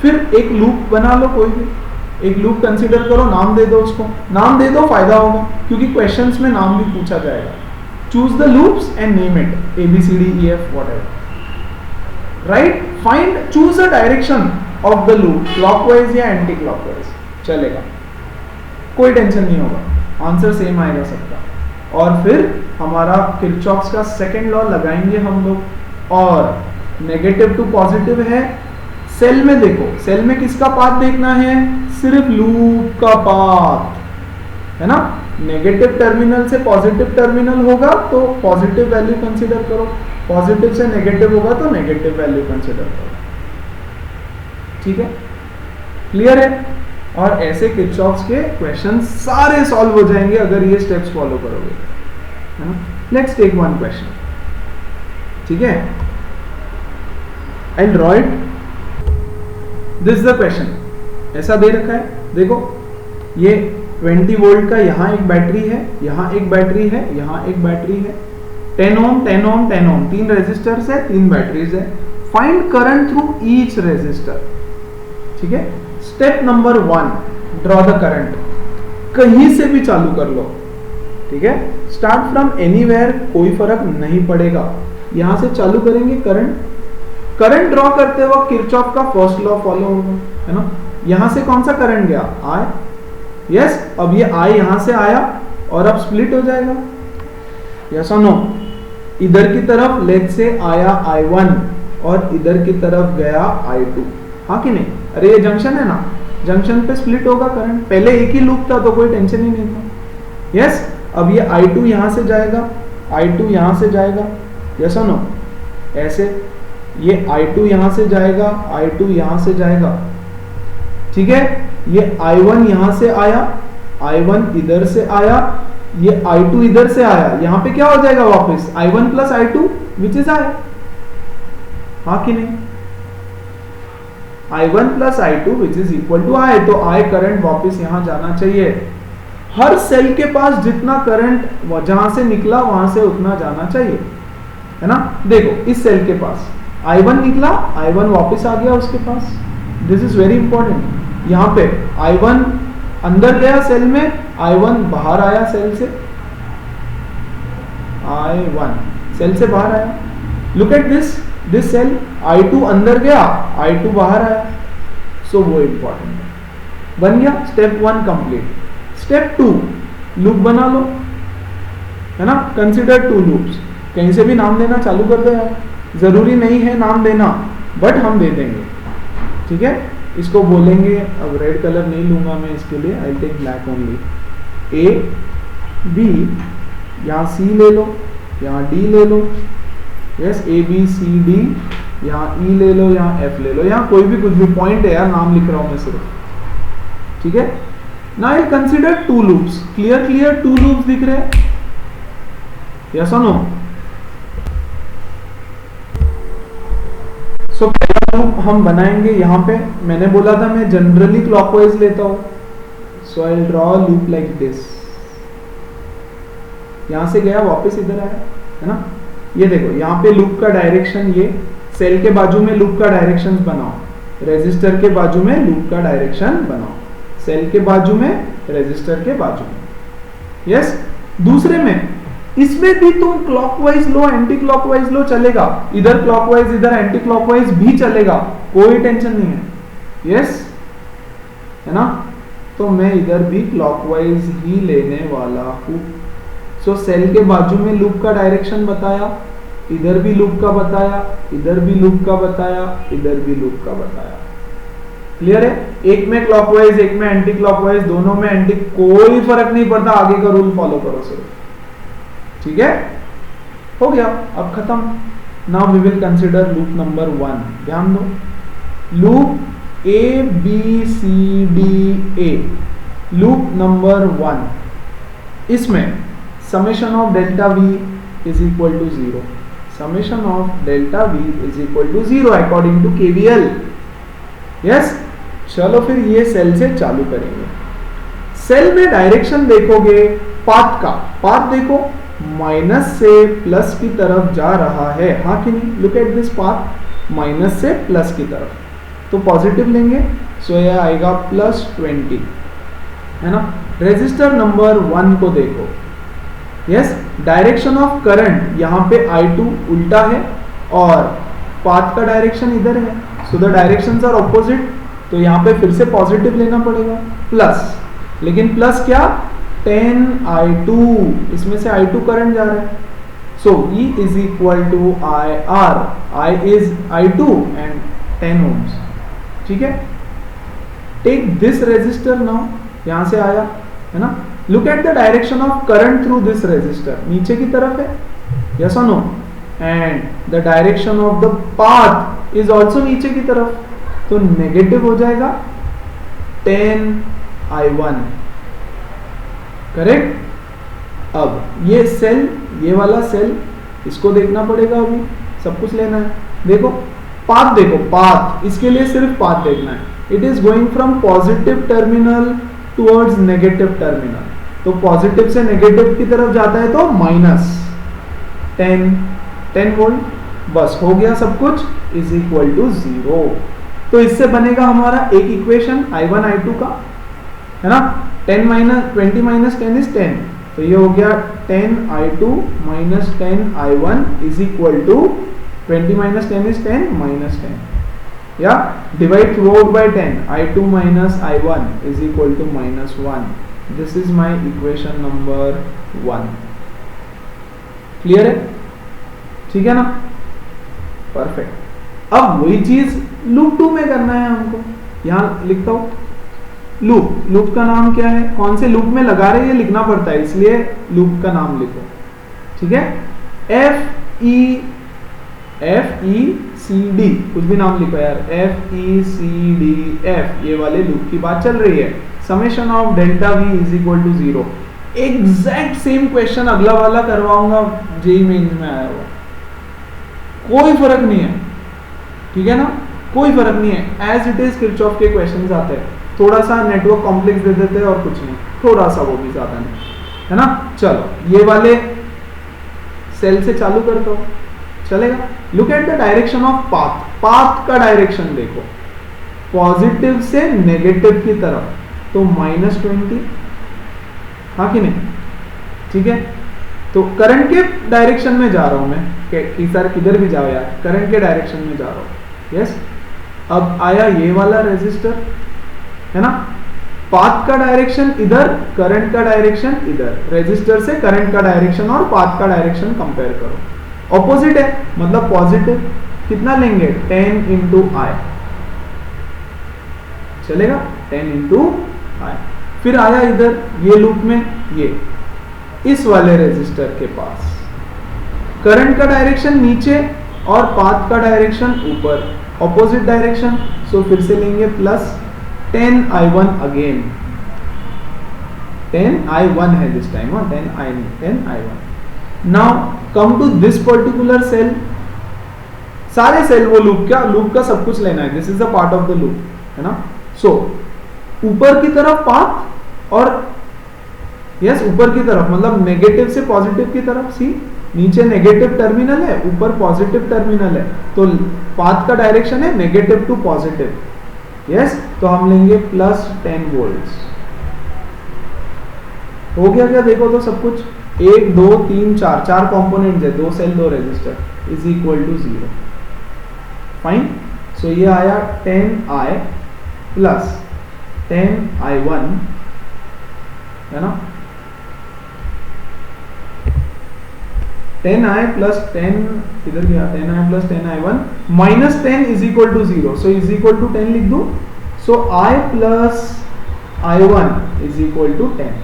फिर एक लूप बना लो, कोई भी एक लूप कंसीडर करो, नाम दे दो उसको, नाम दे दो फायदा होगा क्योंकि क्वेश्चंस में नाम भी पूछा जाएगा। Choose the loops and name it, A, B, C, D, E, F, whatever. Right? Choose a direction of the loop, clockwise या anti-clockwise, चलेगा, कोई टेंशन नहीं होगा, आंसर सेम आएगा सबका। और फिर हमारा किरचॉफ्स का सेकंड लॉ लगाएंगे हम लोग, और नेगेटिव टू पॉजिटिव है। सेल में देखो, सेल में किसका पाथ देखना है? सिर्फ लूप का पाथ है ना। नेगेटिव टर्मिनल से पॉजिटिव टर्मिनल होगा तो पॉजिटिव वैल्यू कंसीडर करो, पॉजिटिव से नेगेटिव होगा तो नेगेटिव वैल्यू कंसीडर करो, ठीक है, क्लियर है। और ऐसे किरचॉफ्स के क्वेश्चन सारे सॉल्व हो जाएंगे अगर ये स्टेप्स फॉलो करोगे, है ना। लेट्स टेक वन क्वेश्चन, ठीक है, I will draw it, this is the question. ऐसा दे रखा है, देखो ये 20 वोल्ट का यहाँ एक बैटरी है, यहाँ एक बैटरी है, यहाँ एक बैटरी है, 10 ओम 10 ओम 10 ओम, 3 रेजिस्टर्स है, 3 बैटरीज है। Find current through each resistor, ठीक है। Step number 1, draw the current, कहीं से भी चालू कर लो, ठीक है, स्टार्ट फ्रॉम एनीवेयर, कोई फर्क नहीं पड़ेगा, यहां से चालू करेंगे करंट। करंट ड्रॉ करते वक्त किरचॉफ का फर्स्ट लॉ फॉलो होगा, है ना। यहां से कौन सा करंट गया? I, यस, अब ये I यहां से आया और अब स्प्लिट हो जाएगा, यस और नो। इधर की तरफ लेट से आया I1 और इधर की तरफ गया I2, हाँ कि नहीं? अरे ये जंक्शन है ना, जंक्शन पे स्प्लिट होगा करंट, पहले एक ही लूप था तो कोई टेंशन ही नहीं था, यस। अब ये I2 यहां से जाएगा, I2 यहां से जाएगा, यस और नो, ऐसे ये I2 यहां से जाएगा, I2 यहां से जाएगा, ठीक है। ये I1 यहां से आया, I1 इधर से आया, ये I2 इधर से आया, यहां पे क्या हो जाएगा वापस? I1 plus I2 which is I, हाँ कि नहीं? I1 plus I2 which is equal to I, तो I करंट वापस यहां जाना चाहिए। हर सेल के पास जितना करंट जहां से निकला वहां से उतना जाना चाहिए, है ना। देखो इस सेल के पास I1 निकला, I1 वापस आ गया उसके पास, दिस इज वेरी इंपॉर्टेंट। यहाँ पे I1 अंदर गया सेल में, I1 बाहर आया सेल से, I1 सेल से बाहर आया। Look at this cell, I2 अंदर गया, I2 बाहर आया, सो वो इंपॉर्टेंट है। बन गया स्टेप 1 कंप्लीट। स्टेप 2, लूप बना लो, है ना, कंसिडर 2 लूप्स। कहीं से भी नाम देना चालू कर दो यार, जरूरी नहीं है नाम देना, बट हम दे देंगे, ठीक है। इसको बोलेंगे, अब रेड कलर नहीं लूंगा मैं इसके लिए, I take black only. A B, यहाँ सी ले लो, यहाँ डी ले लो, yes, A B C D, यहाँ ई ले लो, यहाँ एफ ले लो, यहाँ कोई भी कुछ भी पॉइंट है यार, नाम लिख रहा हूं मैं सिर्फ, ठीक है। Now I consider 2 loops, clear 2 loops दिख रहे हैं, यस और नो? सो पहला लूप हम बनाएंगे यहाँ पे, मैंने बोला था मैं जनरली क्लॉकवाइज लेता हूँ, so I draw loop like this, यहां से गया वापस इधर आया, है ना। ये देखो यहाँ पे लूप का डायरेक्शन, ये सेल के बाजू में लूप का डायरेक्शन बनाओ, रेजिस्टर के बाजू में लूप का डायरेक्शन बनाओ, सेल के बाजू में, रेजिस्टर के बाजू में, यस। दूसरे में इसमें भी तुम क्लॉकवाइज लो, एंटी क्लॉकवाइज लो, चलेगा, इधर क्लॉकवाइज इधर एंटी क्लॉकवाइज भी चलेगा, कोई टेंशन नहीं है, यस, है ना। तो मैं इधर भी क्लॉकवाइज ही लेने वाला हूं। सो सेल के बाजू में लूप का डायरेक्शन बताया, इधर भी लूप का बताया, इधर भी लूप का बताया, इधर भी लूप का बताया, क्लियर है। एक में क्लॉकवाइज, एक में एंटी क्लॉकवाइज, दोनों में एंटी, कोई फर्क नहीं पड़ता, आगे का रूल फॉलो करो सिर्फ, ठीक है, हो गया, अब खत्म। Now we will consider loop number 1, ध्यान दो, loop A B C D A, loop number 1, इसमें summation of delta V is equal to 0, summation of delta V is equal to 0 according to KVL, yes. चलो फिर ये cell से चालू करेंगे। Cell में डायरेक्शन देखोगे, पाथ का, पाथ देखो माइनस से प्लस की तरफ जा रहा है, हाँ कि नहीं, look at this path, minus से प्लस की तरफ, तो पॉजिटिव लेंगे, सो यह आएगा +20, है ना। रेजिस्टर नंबर 1 को देखो, यस, डायरेक्शन ऑफ करंट यहाँ पे I2 उल्टा है और पाथ का डायरेक्शन इधर है, so the directions are opposite, तो यहाँ पे फिर से पॉजिटिव लेना पड़ेगा, प्लस, लेकिन प्लस क्या, 10I2, इसमें से I2 करंट जा रहा है, so E is equal to IR, I is I2 and 10 ohms, ठीक है। टेक दिस रेजिस्टर नाउ, यहां से आया, है ना, look at the direction of current through this resistor, नीचे की तरफ है, यस और no, and the direction of the path is also नीचे की तरफ, तो नेगेटिव हो जाएगा 10I1, करेक्ट। अब ये सेल, ये वाला सेल, इसको देखना पड़ेगा, अभी सब कुछ लेना है, देखो पाथ, देखो पाथ, इसके लिए सिर्फ पाथ देखना है, it is going from positive terminal towards negative terminal, तो पॉजिटिव से नेगेटिव की तरफ जाता है तो -10 वोल्ट, बस हो गया सब कुछ, इज इक्वल टू 0। तो इससे बनेगा हमारा एक इक्वेशन I1 I2 का, है ना, 10 - 20 - 10 इज 10, तो ये हो गया 10I2 - 10I1 is equal to 20 - 10 is 10 -10, या divide throughout by 10, I2 - I1 is equal to -1, this is my equation number 1, clear है, ठीक है ना, परफेक्ट। अब वही चीज लूप 2 में करना है हमको, यहां लिखता हूं, लूप का नाम क्या है, कौन से लूप में लगा रहे हैं ये लिखना पड़ता है, इसलिए लूप का नाम लिखो, ठीक है, FECD, कुछ भी नाम लिखो यार, FECDF, ये वाले लूप की बात चल रही है, summation of delta V is equal to 0, exact same question अगला वाला करवाऊंगा, जेईई मेंस में आया हुआ, कोई फर्क नहीं है, ठीक है ना, कोई फर्क नहीं है, एज इट इज किरचॉफ के क्वेश्चंस आते हैं, थोड़ा सा नेटवर्क कॉम्प्लेक्स दे देते हैं और कुछ नहीं, थोड़ा सा, वो भी ज्यादा नहीं, है ना। चलो ये वाले सेल से चालू करता हूं, चलेगा। Look at the direction of path, path का डायरेक्शन देखो, पॉजिटिव से नेगेटिव की तरफ, तो -20, हाँ कि नहीं, ठीक है। तो करंट के डायरेक्शन में जा रहा हूं मैं, कि सर किधर भी जाओ यार, करंट के डायरेक्शन में जा रहा हूं, यस। अब आया ये वाला रेजिस्टर, है ना, पाथ का डायरेक्शन इधर, करंट का डायरेक्शन इधर, रेजिस्टर से करंट का डायरेक्शन और पाथ का डायरेक्शन कंपेयर करो, ऑपोजिट है, मतलब पॉजिटिव, कितना लेंगे, 10 × I, चलेगा, 10 × I। फिर आया इधर ये लूप में, ये इस वाले रेजिस्टर के पास करंट का डायरेक्शन नीचे और पाथ का डायरेक्शन ऊपर, ऑपोजिट डायरेक्शन, सो फिर से लेंगे +10I1 अगेन, 10I1 है this time, 10I1। Now come to this particular cell, सारे सेल वो लूप का सब कुछ लेना है, this is the part of the loop, है ना। सो ऊपर की तरफ पाथ और यस ऊपर की तरफ मतलब नेगेटिव से पॉजिटिव की तरफ, सी नीचे नेगेटिव टर्मिनल है, ऊपर पॉजिटिव टर्मिनल है, तो पाथ का डायरेक्शन है नेगेटिव टू पॉजिटिव, यस। तो हम लेंगे प्लस 10 वोल्ट्स। हो गया क्या, देखो तो सब कुछ 1 2 3 4 चार कंपोनेंट्स है, 2 cell 2 resistor is equal to 0, fine. So ये आया 10i प्लस 10i1, है ना, 10i प्लस 10 किधर गया, 10i plus 10i1 minus 10 is equal to 0, so is equal to 10 लिख दो। So i plus i1 is equal to 10,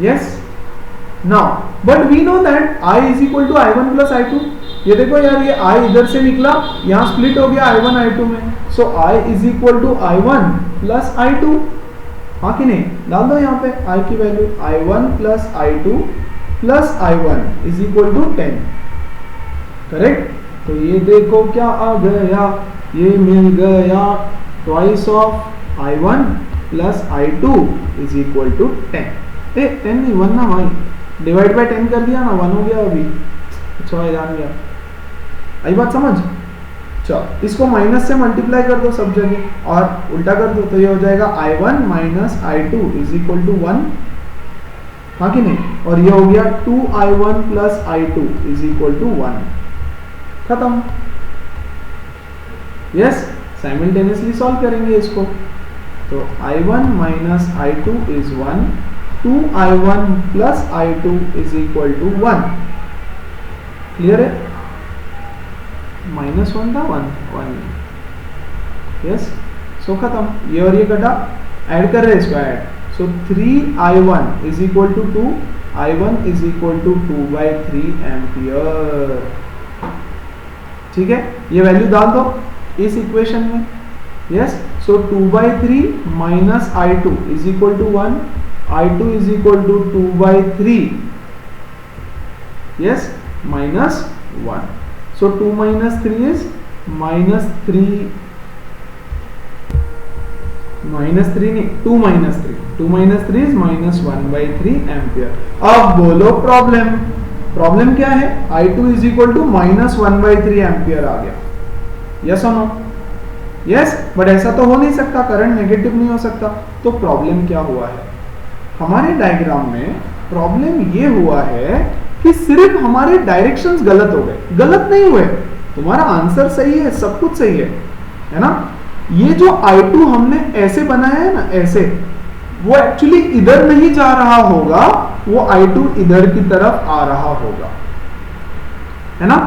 yes। now but we know that I is equal to I1 plus I2, ये देखो यार ये I इधर से निकला, यहाँ स्प्लिट हो गया I1 I2 में, so I is equal to I1 plus I2, हाँ कि नहीं, डाल दो यहाँ पे I की value, I1 plus I2 plus I1 is equal to 10, correct. तो ये देखो क्या आ गया, ये मिल गया twice of I1 plus I2 is equal to 10। 10 नहीं 1 ना भाई, डिवाइड बाय 10 कर दिया ना, 1 हो गया अभी, अच्छा भाई जान गया, आई बात समझ। चलो इसको माइनस से मल्टीप्लाई कर दो सब जगह और उल्टा कर दो, तो ये हो जाएगा I1 minus I2 is equal to 1, हाँ कि नहीं, और ये हो गया 2I1 plus I2 is equal to 1, खत्म, यस। साइमल्टेनियसली सॉल्व करेंगे इसको, तो I1 minus I2 is 1, 2I1 plus I2 is equal to 1, clear है, माइनस 1 था 1, यस। सो खत्म, ये और ये कटा, ऐड कर रहे हैं इसको, add, so 3I1 is equal to 2, I1 is equal to 2/3 ampere, ठीक है। ये वैल्यू डाल दो इस इक्वेशन में, yes. So 2/3 minus I2 is equal to 1, I2 is equal to 2/3, yes, minus 1. So 2 minus 3 is minus 3, minus 3 नहीं, 2 minus 3, 2 minus 3 is minus 1/3 ampere. अब बोलो प्रॉब्लम, प्रॉब्लम क्या है, I2 is equal to minus 1/3 ampere आ गया, yes or no, yes। But ऐसा तो हो नहीं सकता, करंट नेगेटिव नहीं हो सकता, तो प्रॉब्लम क्या हुआ है, हमारे डायग्राम में प्रॉब्लम ये हुआ है कि सिर्फ हमारे डायरेक्शंस गलत हो गए, गलत नहीं हुए, तुम्हारा आंसर सही है, सब कुछ सही है ना। ये जो I2 हमने ऐसे बनाया है ना, ऐसे, वो एक्चुअली इधर नहीं जा रहा होगा, वो I2 इधर की तरफ आ रहा होगा, है ना।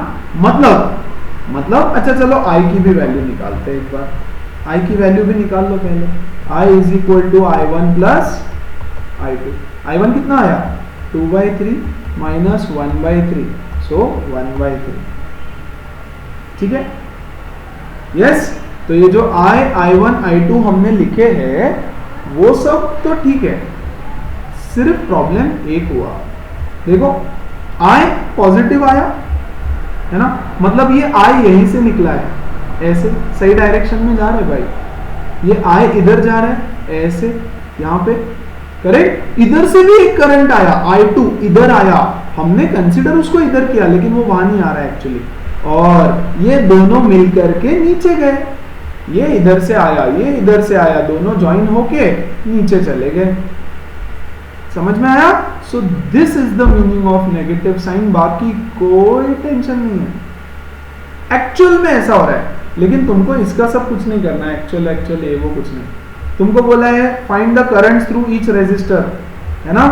मतलब अच्छा चलो I की भी वैल्यू निकालते हैं एक बार, I की वैल्यू भी निकाल लो पहले, I is equal to I1 plus I2, I1 कितना आया 2/3 माइनस 1/3, सो 1/3, ठीक है, यस। तो ये जो I1 I2 हमने लिखे हैं वो सब तो ठीक है, सिर्फ प्रॉब्लम एक हुआ, देखो I पॉजिटिव आया है ना, मतलब ये I यहीं से निकला है, ऐसे सही डायरेक्शन में जा रहे भाई, ये I इधर जा रहा है ऐसे, यहाँ पे करेक्ट, इधर से भी एक करंट आया I2 इधर आया, हमने कंसीडर उसको इधर किया लेकिन वो वहां नहीं आ रहा है एक्चुअली, और ये दोनों मिलकर के नीचे गए, ये इधर से आया ये इधर से आया, दोनों ज्वाइन होके नीचे चले गए, समझ में आया। So this is the meaning of negative sign, बाकी कोई टेंशन नहीं है, एक्चुअल में ऐसा हो रहा है, लेकिन तुमको इसका सब कुछ नहीं करना है, एक्चुअल ये वो कुछ नहीं, तुमको बोला है find the current through each resistor, है ना।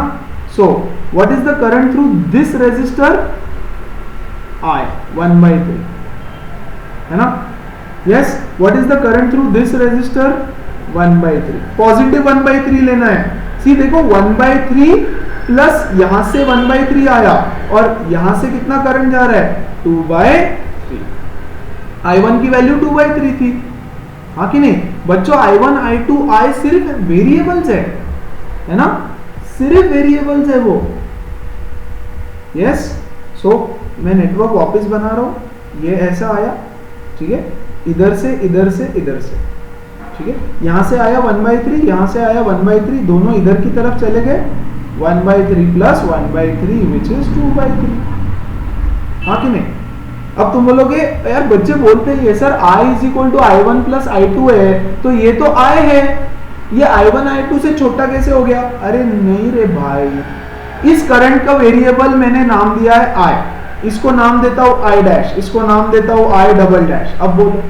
So what is the current through this resistor, I 1/3, है ना, yes. What is the current through this resistor, 1/3, positive 1/3 लेना है, सी देखो 1/3 प्लस यहां से 1/3 आया, और यहां से कितना करंट जा रहा है 2/3, I1 की वैल्यू 2/3 थी, हाँ कि नहीं बच्चों। I1 I2 I सिर्फ वेरिएबल्स है ना, सिर्फ वेरिएबल्स है वो, यस। सो मैं नेटवर्क वापस बना रहा हूं, ये ऐसा आया, ठीक है, इधर से इधर से इधर से, ठीक है, यहां से आया 1/3, यहां से आया 1/3, दोनों इधर की तरफ चले गए, 1/3 प्लस 1/3 विच इज 2/3। हाँ कि नहीं? अब तुम बोलोगे यार बच्चे बोलते हैं sir I is equal to I1 plus I2 है, तो ये तो I है, ये I1 I2 से छोटा कैसे हो गया? अरे नहीं रे भाई, इस करंट का वेरिएबल मैंने नाम दिया है I, इसको नाम देता हूं I डैश, इसको नाम देता हूं I डबल डैश। अब बोलो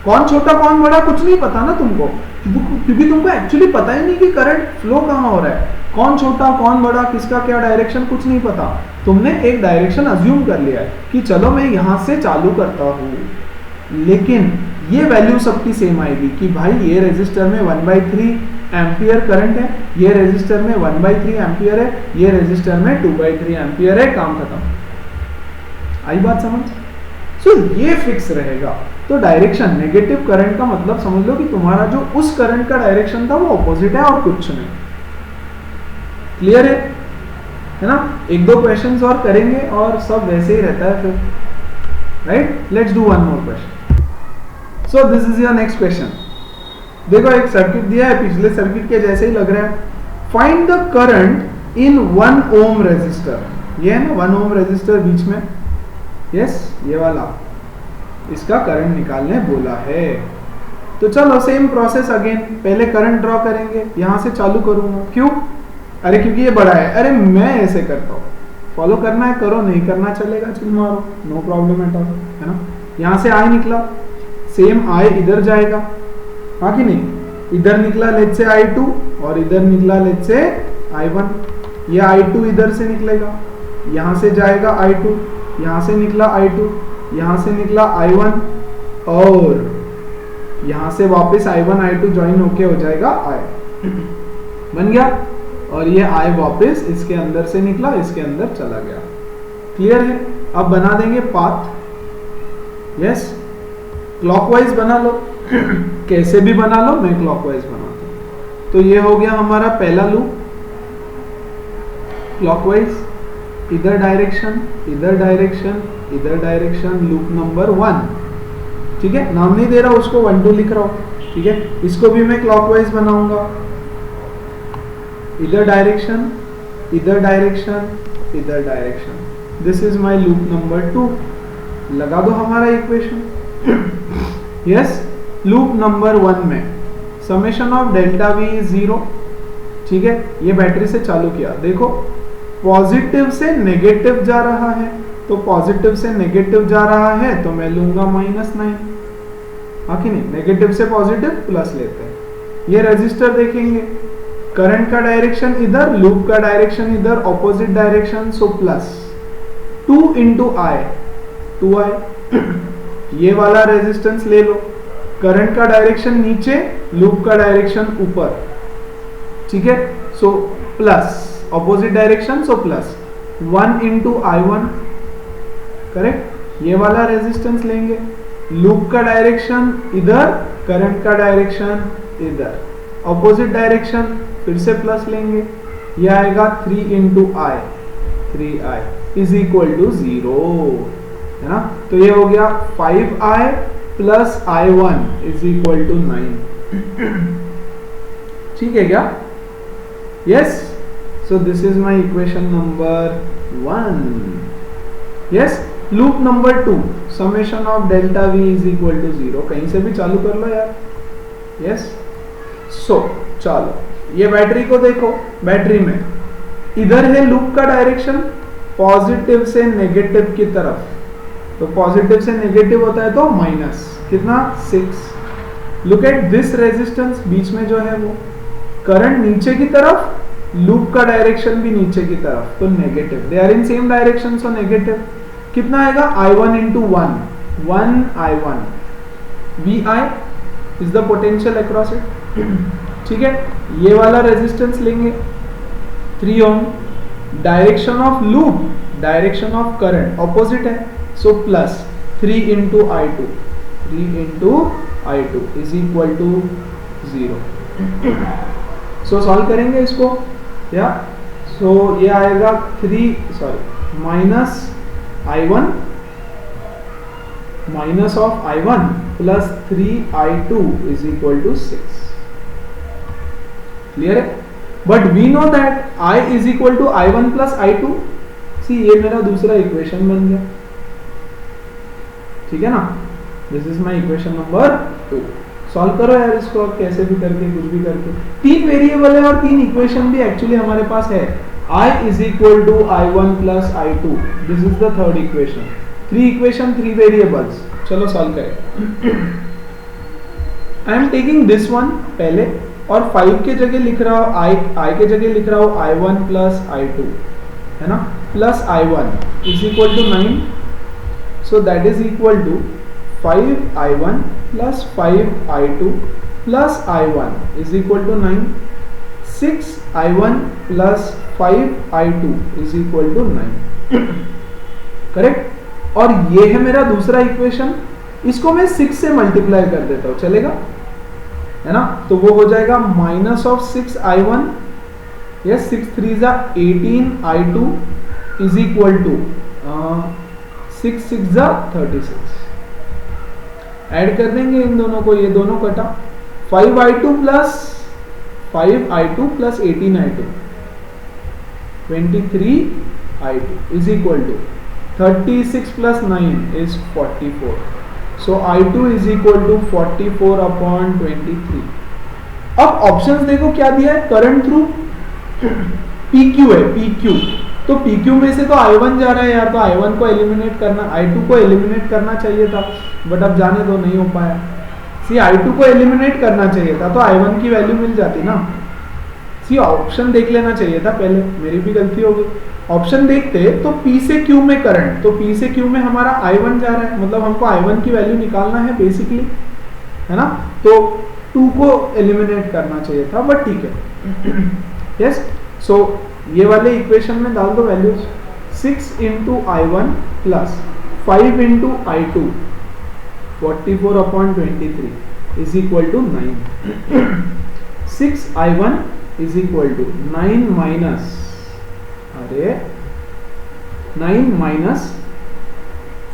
कौन छोटा कौन बड़ा, कुछ नहीं पता ना तुमको, क्योंकि तुमको एक्चुअली पता ही नहीं कि करंट फ्लो कहाँ हो रहा है, कौन छोटा कौन बड़ा, किसका क्या डायरेक्शन, कुछ नहीं पता। तुमने एक डायरेक्शन अज्यूम कर लिया है कि चलो मैं यहां से चालू करता हूं, लेकिन ये वैल्यू सबकी सेम आएगी कि भाई ये रेजिस्टर में 1/3 एम्पियर करंट है, ये रेजिस्टर में 1/3 एम्पियर है, ये रेजिस्टर में 2/3 एम्पियर है, काम खत्म। आई बात समझ? सो ये फिक्स रहेगा। तो डायरेक्शन नेगेटिव करंट का मतलब समझ लो कि तुम्हारा जो उस करंट का डायरेक्शन था वो ऑपोजिट है और कुछ नहीं। क्लियर है ना? एक दो क्वेश्चंस और करेंगे और सब वैसे ही रहता है फिर, right? Let's do one more question. So this is your next question. देखो एक सर्किट दिया है, पिछले सर्किट के जैसे ही लग रहा है। Find the current in 1 ohm resistor. ये है ना 1 ओम रेजिस्टर बीच में, यस ये वाला, इसका करंट निकालने बोला है। तो चलो सेम प्रोसेस अगेन, पहले करंट ड्रॉ करेंगे, यहां से चालू करूंगा। क्यों? अरे क्योंकि ये बड़ा है। अरे मैं ऐसे करता हूँ, फॉलो करना है करो, नहीं करना चलेगा, चल मारो, नो प्रॉब्लम एट ऑल, है ना? यहां से I निकला, सेम I इधर जाएगा, हाँ कि नहीं? इधर निकला लेट्स से I2 और इधर निकला लेट्स से I1। ये I2 इधर से निकलेगा, यहां से जाएगा I2, यहां से निकला I2, यहां से निकला I1 और यहां से वापस I1 I2 ज्वाइन होके हो जाएगा I। बन गया? और ये I वापस इसके अंदर से निकला, इसके अंदर चला गया। क्लियर है? अब बना देंगे पाथ, यस, क्लॉकवाइज बना लो कैसे भी बना लो, मैं क्लॉकवाइज बनाता हूं। तो ये हो गया हमारा पहला लूप, क्लॉकवाइज, इधर डायरेक्शन, इधर डायरेक्शन, इधर डायरेक्शन, लूप नंबर 1। ठीक है, नाम नहीं दे रहा उसको, 1 2 लिख रहा हूं। ठीक है, इसको भी मैं क्लॉकवाइज बनाऊंगा, इधर डायरेक्शन, इधर डायरेक्शन, इधर direction. This is my loop number 2। लगा दो हमारा इक्वेशन। यस, लूप नंबर 1 में summation of delta V is 0। ठीक है, ये बैटरी से चालू किया, देखो पॉजिटिव से नेगेटिव जा रहा है, तो पॉजिटिव से नेगेटिव जा रहा है तो मैं लूंगा -9, हाँ कि नहीं? नेगेटिव से पॉजिटिव प्लस लेते हैं। ये रेजिस्टर देखेंगे, करंट का डायरेक्शन इधर, लूप का डायरेक्शन इधर, opposite direction, so plus 2 × I, 2I। ये वाला रेजिस्टेंस ले लो, करंट का डायरेक्शन नीचे, लूप का डायरेक्शन ऊपर। ठीक है, so plus opposite direction, so plus 1 × I1, correct? ये वाला रेजिस्टेंस लेंगे, लूप का डायरेक्शन इधर, करंट का डायरेक्शन इधर, ऑपोजिट डायरेक्शन, फिर से प्लस लेंगे, ये आएगा 3 × I, 3I is equal to 0, है ना? तो ये हो गया 5I plus I1 is equal to 9। ठीक है क्या? Yes, so this is my equation number 1। Yes, loop number 2, summation of delta V is equal to 0। कहीं से भी चालू कर लो यार। यस, सो चलो ये बैटरी को देखो, बैटरी में इधर है लूप का डायरेक्शन पॉजिटिव से नेगेटिव की तरफ, तो पॉजिटिव से नेगेटिव होता है तो माइनस कितना 6। लुक एट दिस रेजिस्टेंस, बीच में जो है वो करंट नीचे की तरफ, लूप का डायरेक्शन भी नीचे की तरफ, तो negative, they are in same direction, so negative. कितना आएगा? I1 × 1, 1I1। VI is the potential across it. ठीक है, ये वाला रेजिस्टेंस लेंगे 3 ohm, direction of loop, direction of current opposite है, so plus 3 × I2, 3 × I2 is equal to 0। सो solve करेंगे इसको, या सो ये आएगा -I1 minus of I1 plus 3I2 is equal to 6. Clear है? But we know that I is equal to I1 plus I2. See, ये मेरा दूसरा इक्वेशन बन गया, ठीक है ना? This is my equation number 2. Solve करो यार इसको, कैसे भी करके, कुछ भी करके. 3 वेरिएबल है और 3 इक्वेशन भी एक्चुअली हमारे पास है. I is equal to I1 plus I2. This is the third equation. 3 equation, 3 variables. चलो सॉल्व करें. I am taking this one पहले और 5 के जगह लिख रहा हूँ I के जगह लिख रहा हूँ I1 plus I2, है ना, plus I1 is equal to 9. So that is equal to 5I1 plus 5I2 plus I1 is equal to 9. 6I1 plus 5I2 is equal to 9. Correct. और ये है मेरा दूसरा इक्वेशन. इसको मैं 6 से मल्टीप्लाई कर देता हूं, चलेगा, है ना? तो वो हो जाएगा माइनस ऑफ 6I1, यस, 6 3 जा 18I2 इज इक्वल टू 6 6 जा 36. ऐड कर देंगे इन दोनों को, ये दोनों कटा. 5I2 plus 5I2 plus 18I2 23I2 is equal to 36 plus 9 is 44. So I2 is equal to 44 upon 23. अब ऑप्शंस देखो क्या दिया है. करंट थ्रू PQ है, PQ. तो PQ में से तो I1 जा रहा है यार, तो I1 को एलिमिनेट करना, I2 को एलिमिनेट करना चाहिए था, बट अब जाने दो, नहीं हो पाया. सी, I2 को एलिमिनेट करना चाहिए था तो I1 की वैल्यू मिल जाती ना. सी, ऑप्शन देख लेना चाहिए था पहले, मेरी भी गलती हो गई. ऑप्शन देखते तो P से Q में करंट, तो P से Q में हमारा I1 जा रहा है, मतलब हमको I1 की वैल्यू निकालना है बेसिकली, है ना. तो 2 को एलिमिनेट करना चाहिए था, बट ठीक है. यस, सो ये वाले इक्वेशन में डाल दो values. 6 into I1 plus 5 into I2 44 upon 23 is equal to 9. 6I1 is equal to 9 minus, अरे 9 माइनस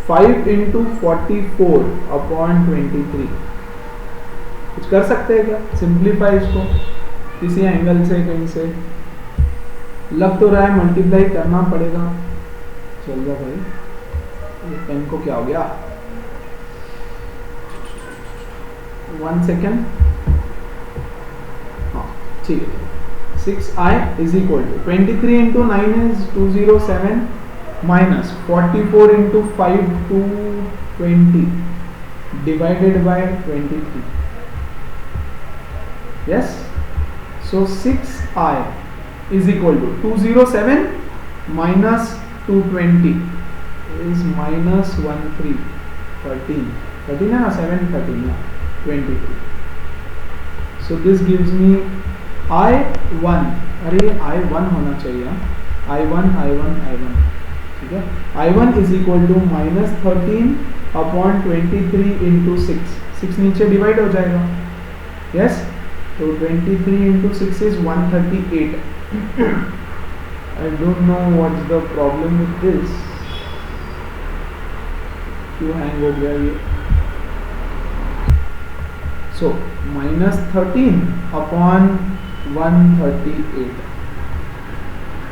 5 इंटू 44 अपॉन 23. कुछ कर सकते हैं क्या? सिंप्लीफाई इसको किसी एंगल से, कहीं से लग तो रहा है मल्टीप्लाई करना पड़ेगा. चल जा भाई, ये पेन को क्या हो गया? 1 सेकेंड. हाँ ठीक है. 6I is equal to 23 into 9 is 207 minus 44 into 5 220 divided by 23. Yes, so 6I is equal to 207 minus 220 is minus 13 13 है ना, 7 13 ना 23. So this gives me I1, अरे I1 होना चाहिए, I1 ठीक है. I1 is equal to minus 13 upon 23 into 6 नीचे divide हो जाएगा. यस, तो 23 into 6 is 138. I don't know what's the problem with this. क्यों हैंग हो गया ये? So minus 13 upon 138.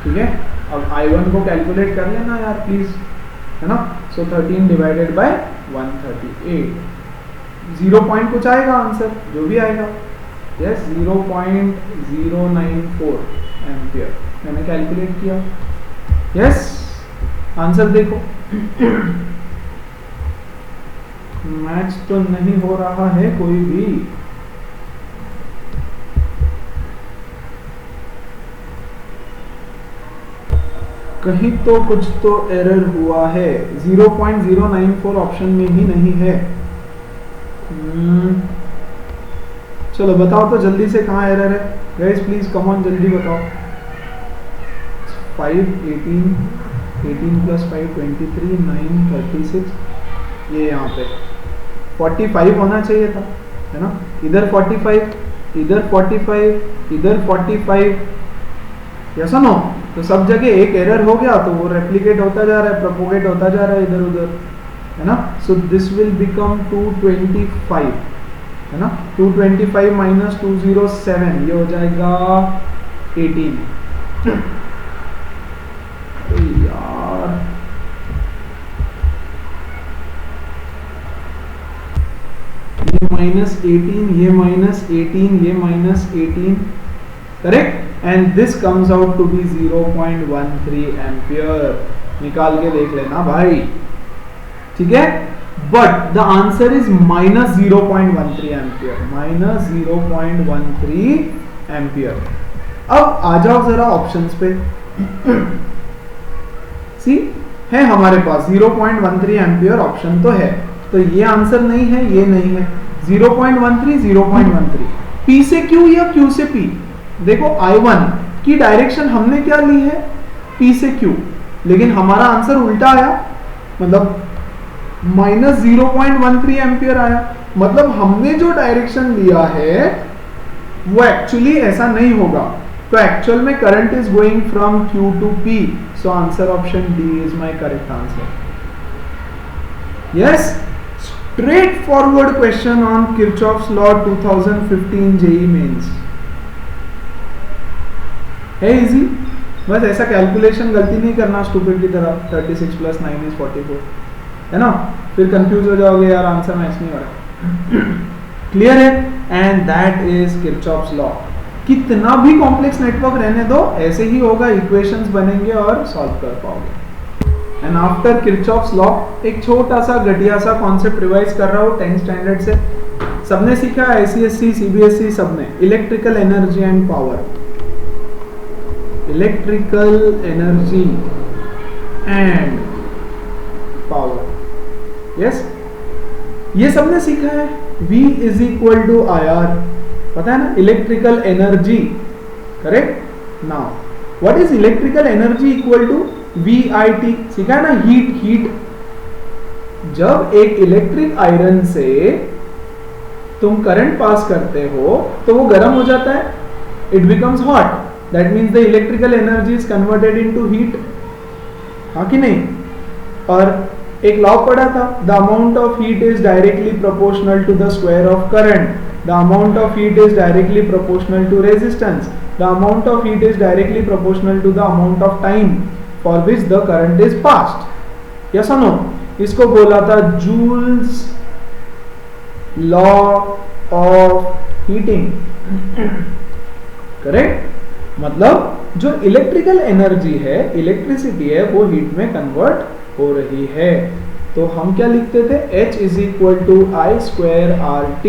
ठीक है. अब I1 को कैलकुलेट कर लेना यार प्लीज, है ना. सो 13 डिवाइडेड बाय 138. 0 पॉइंट कुछ आएगा आंसर, जो भी आएगा. यस, 0.094 एम्पियर मैंने कैलकुलेट किया. यस, आंसर देखो. मैच तो नहीं हो रहा है कोई भी. कहीं तो कुछ तो एरर हुआ है. 0.094 ऑप्शन में ही नहीं है. चलो बताओ तो जल्दी से कहाँ एरर है गाइस, प्लीज कम ऑन, जल्दी बताओ. 5 18 प्लस 5 23 9 36, ये यहाँ पे 45 होना चाहिए था, है ना. इधर 45, इधर 45, इधर 45. Yes no. तो सब जगह एक एरर हो गया तो वो रेप्लिकेट होता जा रहा है, प्रोपोगेट होता जा रहा है इधर उधर. है ना. सो दिस विल बिकम 225, है ना. 225 माइनस 207 ये हो जाएगा 18. यार ये -18, ये -18, ये -18, correct. And this comes out to be 0.13 ampere. निकाल के देख लेना भाई, ठीक है. But the answer is -0.13 ampere, -0.13 ampere. अब आ जाओ जरा ऑप्शंस पे. सी है हमारे पास 0.13 एम्पियर ऑप्शन तो है, तो ये आंसर नहीं है, ये नहीं है. 0.13, 0.13, P से Q या Q से P. देखो I1 की डायरेक्शन हमने क्या ली है, P से Q, लेकिन हमारा आंसर उल्टा आया, मतलब -0.13 एम्पियर आया. मतलब हमने जो डायरेक्शन लिया है वो एक्चुअली ऐसा नहीं होगा. तो एक्चुअल में current is going from Q to P. So answer option D is my correct answer. Yes, straightforward question on Kirchhoff's law 2015 JEE Mains. है इजी, बस ऐसा कैलकुलेशन गलती नहीं करना स्टूपिड की तरह. 36 + 9 = 44, है ना. फिर कंफ्यूज हो जाओगे, यार आंसर मैच नहीं हो रहा. क्लियर है. And that is Kirchhoff's law. कितना भी कॉम्प्लेक्स नेटवर्क रहने दो, ऐसे ही होगा, इक्वेशंस बनेंगे और सॉल्व कर पाओगे. एंड आफ्टर किरचॉफ्स लॉ एक छोटा सा घटिया सा कॉन्सेप्ट रिवाइज कर रहा हूँ 10th स्टैंडर्ड से. सबने सीखा है, ICSE CBSE सबने, electrical energy and power. Electrical energy and power, yes, ये सबने सीखा है. V is equal to IR, पता है ना, electrical energy, correct. Now what is electrical energy equal to VIT, सीखा है ना, हीट. जब एक इलेक्ट्रिक आयरन से तुम करंट पास करते हो तो वो गर्म हो जाता है, it becomes hot. That means the electrical energy is converted into heat, हाँ कि नहीं. और एक लॉ पढ़ा था, the amount of heat is directly proportional to the square of current, the amount of heat is directly proportional to resistance, the amount of heat is directly proportional to the amount of time for which the current is passed. yes or no. इसको बोला था joules law of heating, correct. मतलब जो electrical energy है, electricity है, वो heat में convert हो रही है. तो हम क्या लिखते थे, H is equal to I² RT.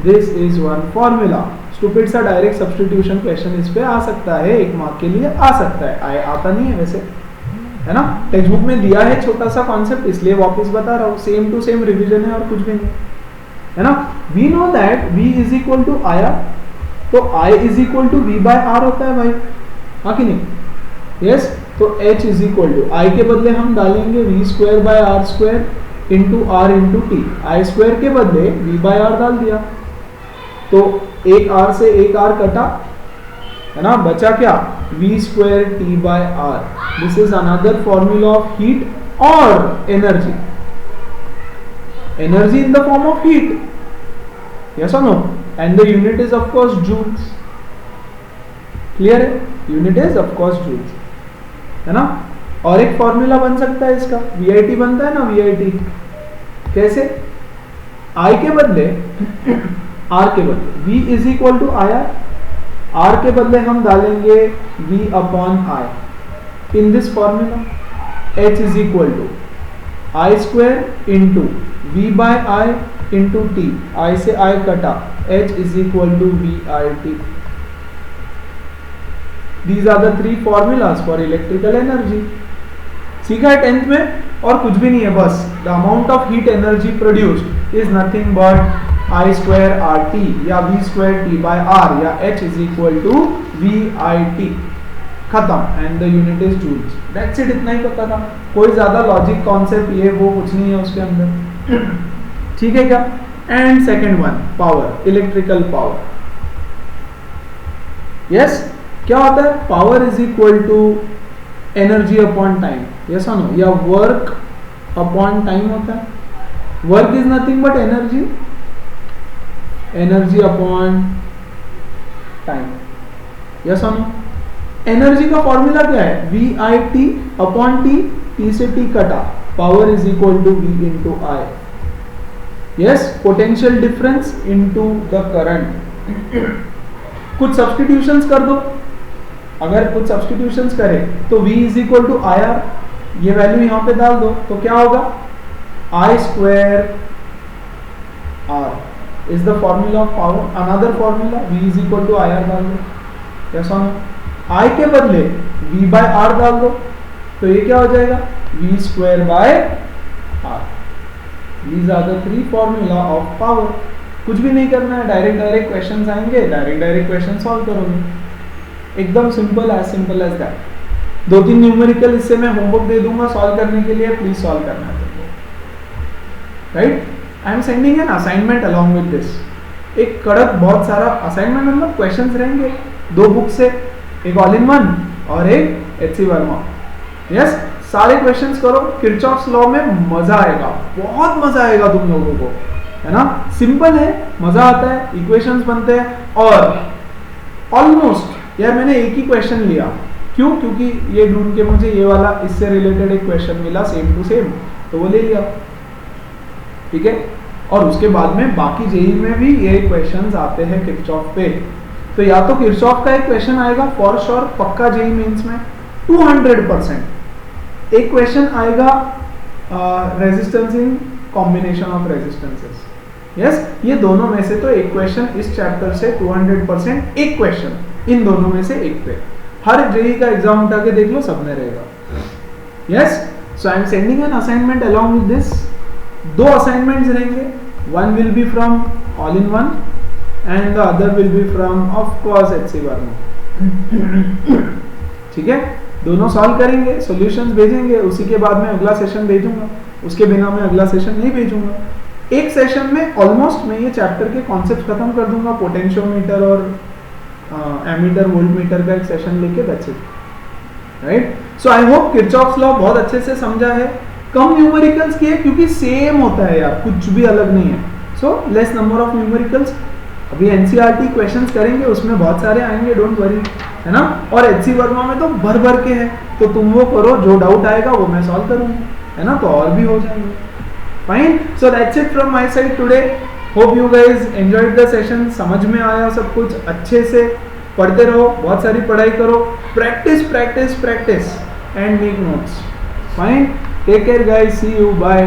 This is one formula. Stupid सा डायरेक्ट सब्स्टिट्यूशन क्वेश्चन इस पे आ सकता है, 1 मार्क के लिए आ सकता है, आता नहीं है वैसे, है ना. टेक्स्ट बुक में दिया है छोटा सा कॉन्सेप्ट, इसलिए वापस बता रहा हूँ. सेम टू सेम रिवीजन है और कुछ भी नहीं, है ना. We know that V is equal to IR, तो I is equal to V/R होता है भाई, हाँ कि नहीं. यस, तो H is equal to I के बदले हम डालेंगे V²/R² into R into T. I² के बदले V/R डाल दिया, तो एक R से एक R कटा, है ना, बचा क्या, V² T/R. This is another formula of heat और energy. Energy in the form of heat, yes or no, and the unit is of course joules. clear है, unit is of course joules, है ना. और एक formula बन सकता है इसका, VIT बनता है ना, VIT कैसे, I के बदले R के बदले V is equal to IR, R के बदले हम डालेंगे V/I. In this formula H is equal to I² into V/I into T. I से I कटा, H is equal to VIT. These are the 3 formulas for electrical energy. सीखा है 10th में, और कुछ भी नहीं है, बस the amount of heat energy produced is nothing but I² RT या V² T/R या H is equal to VIT. खत्म. And the unit is joules. That's it, इतना ही पता था. कोई ज्यादा लॉजिक कॉन्सेप्ट ये वो कुछ नहीं है उसके अंदर. ठीक है क्या. And second one, power, electrical power. Yes, क्या होता है, power is equal to energy upon time. Yes और नो, या वर्क अपॉन टाइम होता है. Work is nothing but energy, energy upon time, yes और नो? एनर्जी का फॉर्मूला क्या है? V I T upon T, T से टी कटा, power is equal to V into I, yes, potential difference into the current. कुछ substitutions कर दो, अगर कुछ सब्सटीट्यूशंस करें तो v is equal to I R, ये वैल्यू यहां पे डाल दो तो क्या होगा? I square R is the formula of power, another formula v is equal to I R डाल दो, कैसा हो? आई के बदले v बाय आर डाल दो तो ये क्या हो जाएगा? v square by R. These are the three formula of power. कुछ भी नहीं करना है, डायरेक्ट क्वेश्चंस आएंगे, डायरेक्ट क्वेश्चन सॉल्व करोगे, एकदम सिंपल एज दैट। 2-3 न्यूमेरिकल इससे मैं होमवर्क दे दूंगा सॉल्व करने के लिए, प्लीज सॉल्व करना है, right? I am sending an assignment along with this, एक कड़क बहुत सारा असाइनमेंट, मतलब क्वेश्चंस रहेंगे 2 बुक से, एक ऑल इन वन और एक एचसी वर्मा, यस। सारे क्वेश्चंस करो, किरचॉफ्स लॉ में मजा आएगा, बहुत मजा आएगा तुम लोगों को, है ना? सिंपल है, मजा आता है, इक्वेशंस बनते हैं, और ऑलमोस्ट यार मैंने एक ही क्वेश्चन लिया, क्यों? क्योंकि ये ढूंढ के मुझे ये वाला इससे रिलेटेड एक क्वेश्चन मिला सेम टू सेम, तो वो ले लिया, ठीक है। और उसके बाद में बाकी जेई में भी ये क्वेश्चंस आते हैं किरचॉफ पे, तो या तो किरचॉफ का एक क्वेश्चन आएगा फॉर श्योर, पक्का जेई मेंस में 200%। एक क्वेश्चन आएगा resistance in combination of resistances, yes, ये दोनों में से तो एक क्वेश्चन इस चैप्टर से 200%, एक क्वेश्चन इन दोनों में से एक पे, हर जेई का एग्जाम उठा के देख लो, सब में रहेगा, yes. So I am sending an assignment along with this, 2 assignments रहेंगे, one will be from all in one and the other will be from of course HC Verma, ठीक है। दोनों सॉल्व करेंगे, सॉल्यूशंस भेजेंगे, उसी के बाद में अगला सेशन भेजूंगा, उसके बिना मैं अगला सेशन नहीं भेजूंगा। एक सेशन में ऑलमोस्ट मैं ये चैप्टर के कॉन्सेप्ट खत्म कर दूंगा, पोटेंशियोमीटर और एमीटर वोल्टमीटर का एक सेशन लेके, that's it, right. So I hope Kirchhoff's law बहुत अच्छे से समझा है, कम न्यूमेरिकल्स किए क्योंकि सेम होता है यार, कुछ भी अलग नहीं है, so less number of numericals. अभी एनसीईआरटी क्वेश्चंस करेंगे, उसमें बहुत सारे आएंगे, डोंट वरी, है ना। और एचसी वर्मा में तो भर भर के है, तो तुम वो करो, जो डाउट आएगा वो मैं सॉल्व करूंगा, है ना, तो और भी हो जाएंगे। Fine, so that's it from my side today, hope you guys enjoyed the session, समझ में आया सब कुछ, अच्छे से पढ़ते रहो, बहुत सारी पढ़ाई करो, practice practice practice and make notes. Fine, take care guys, see you, bye.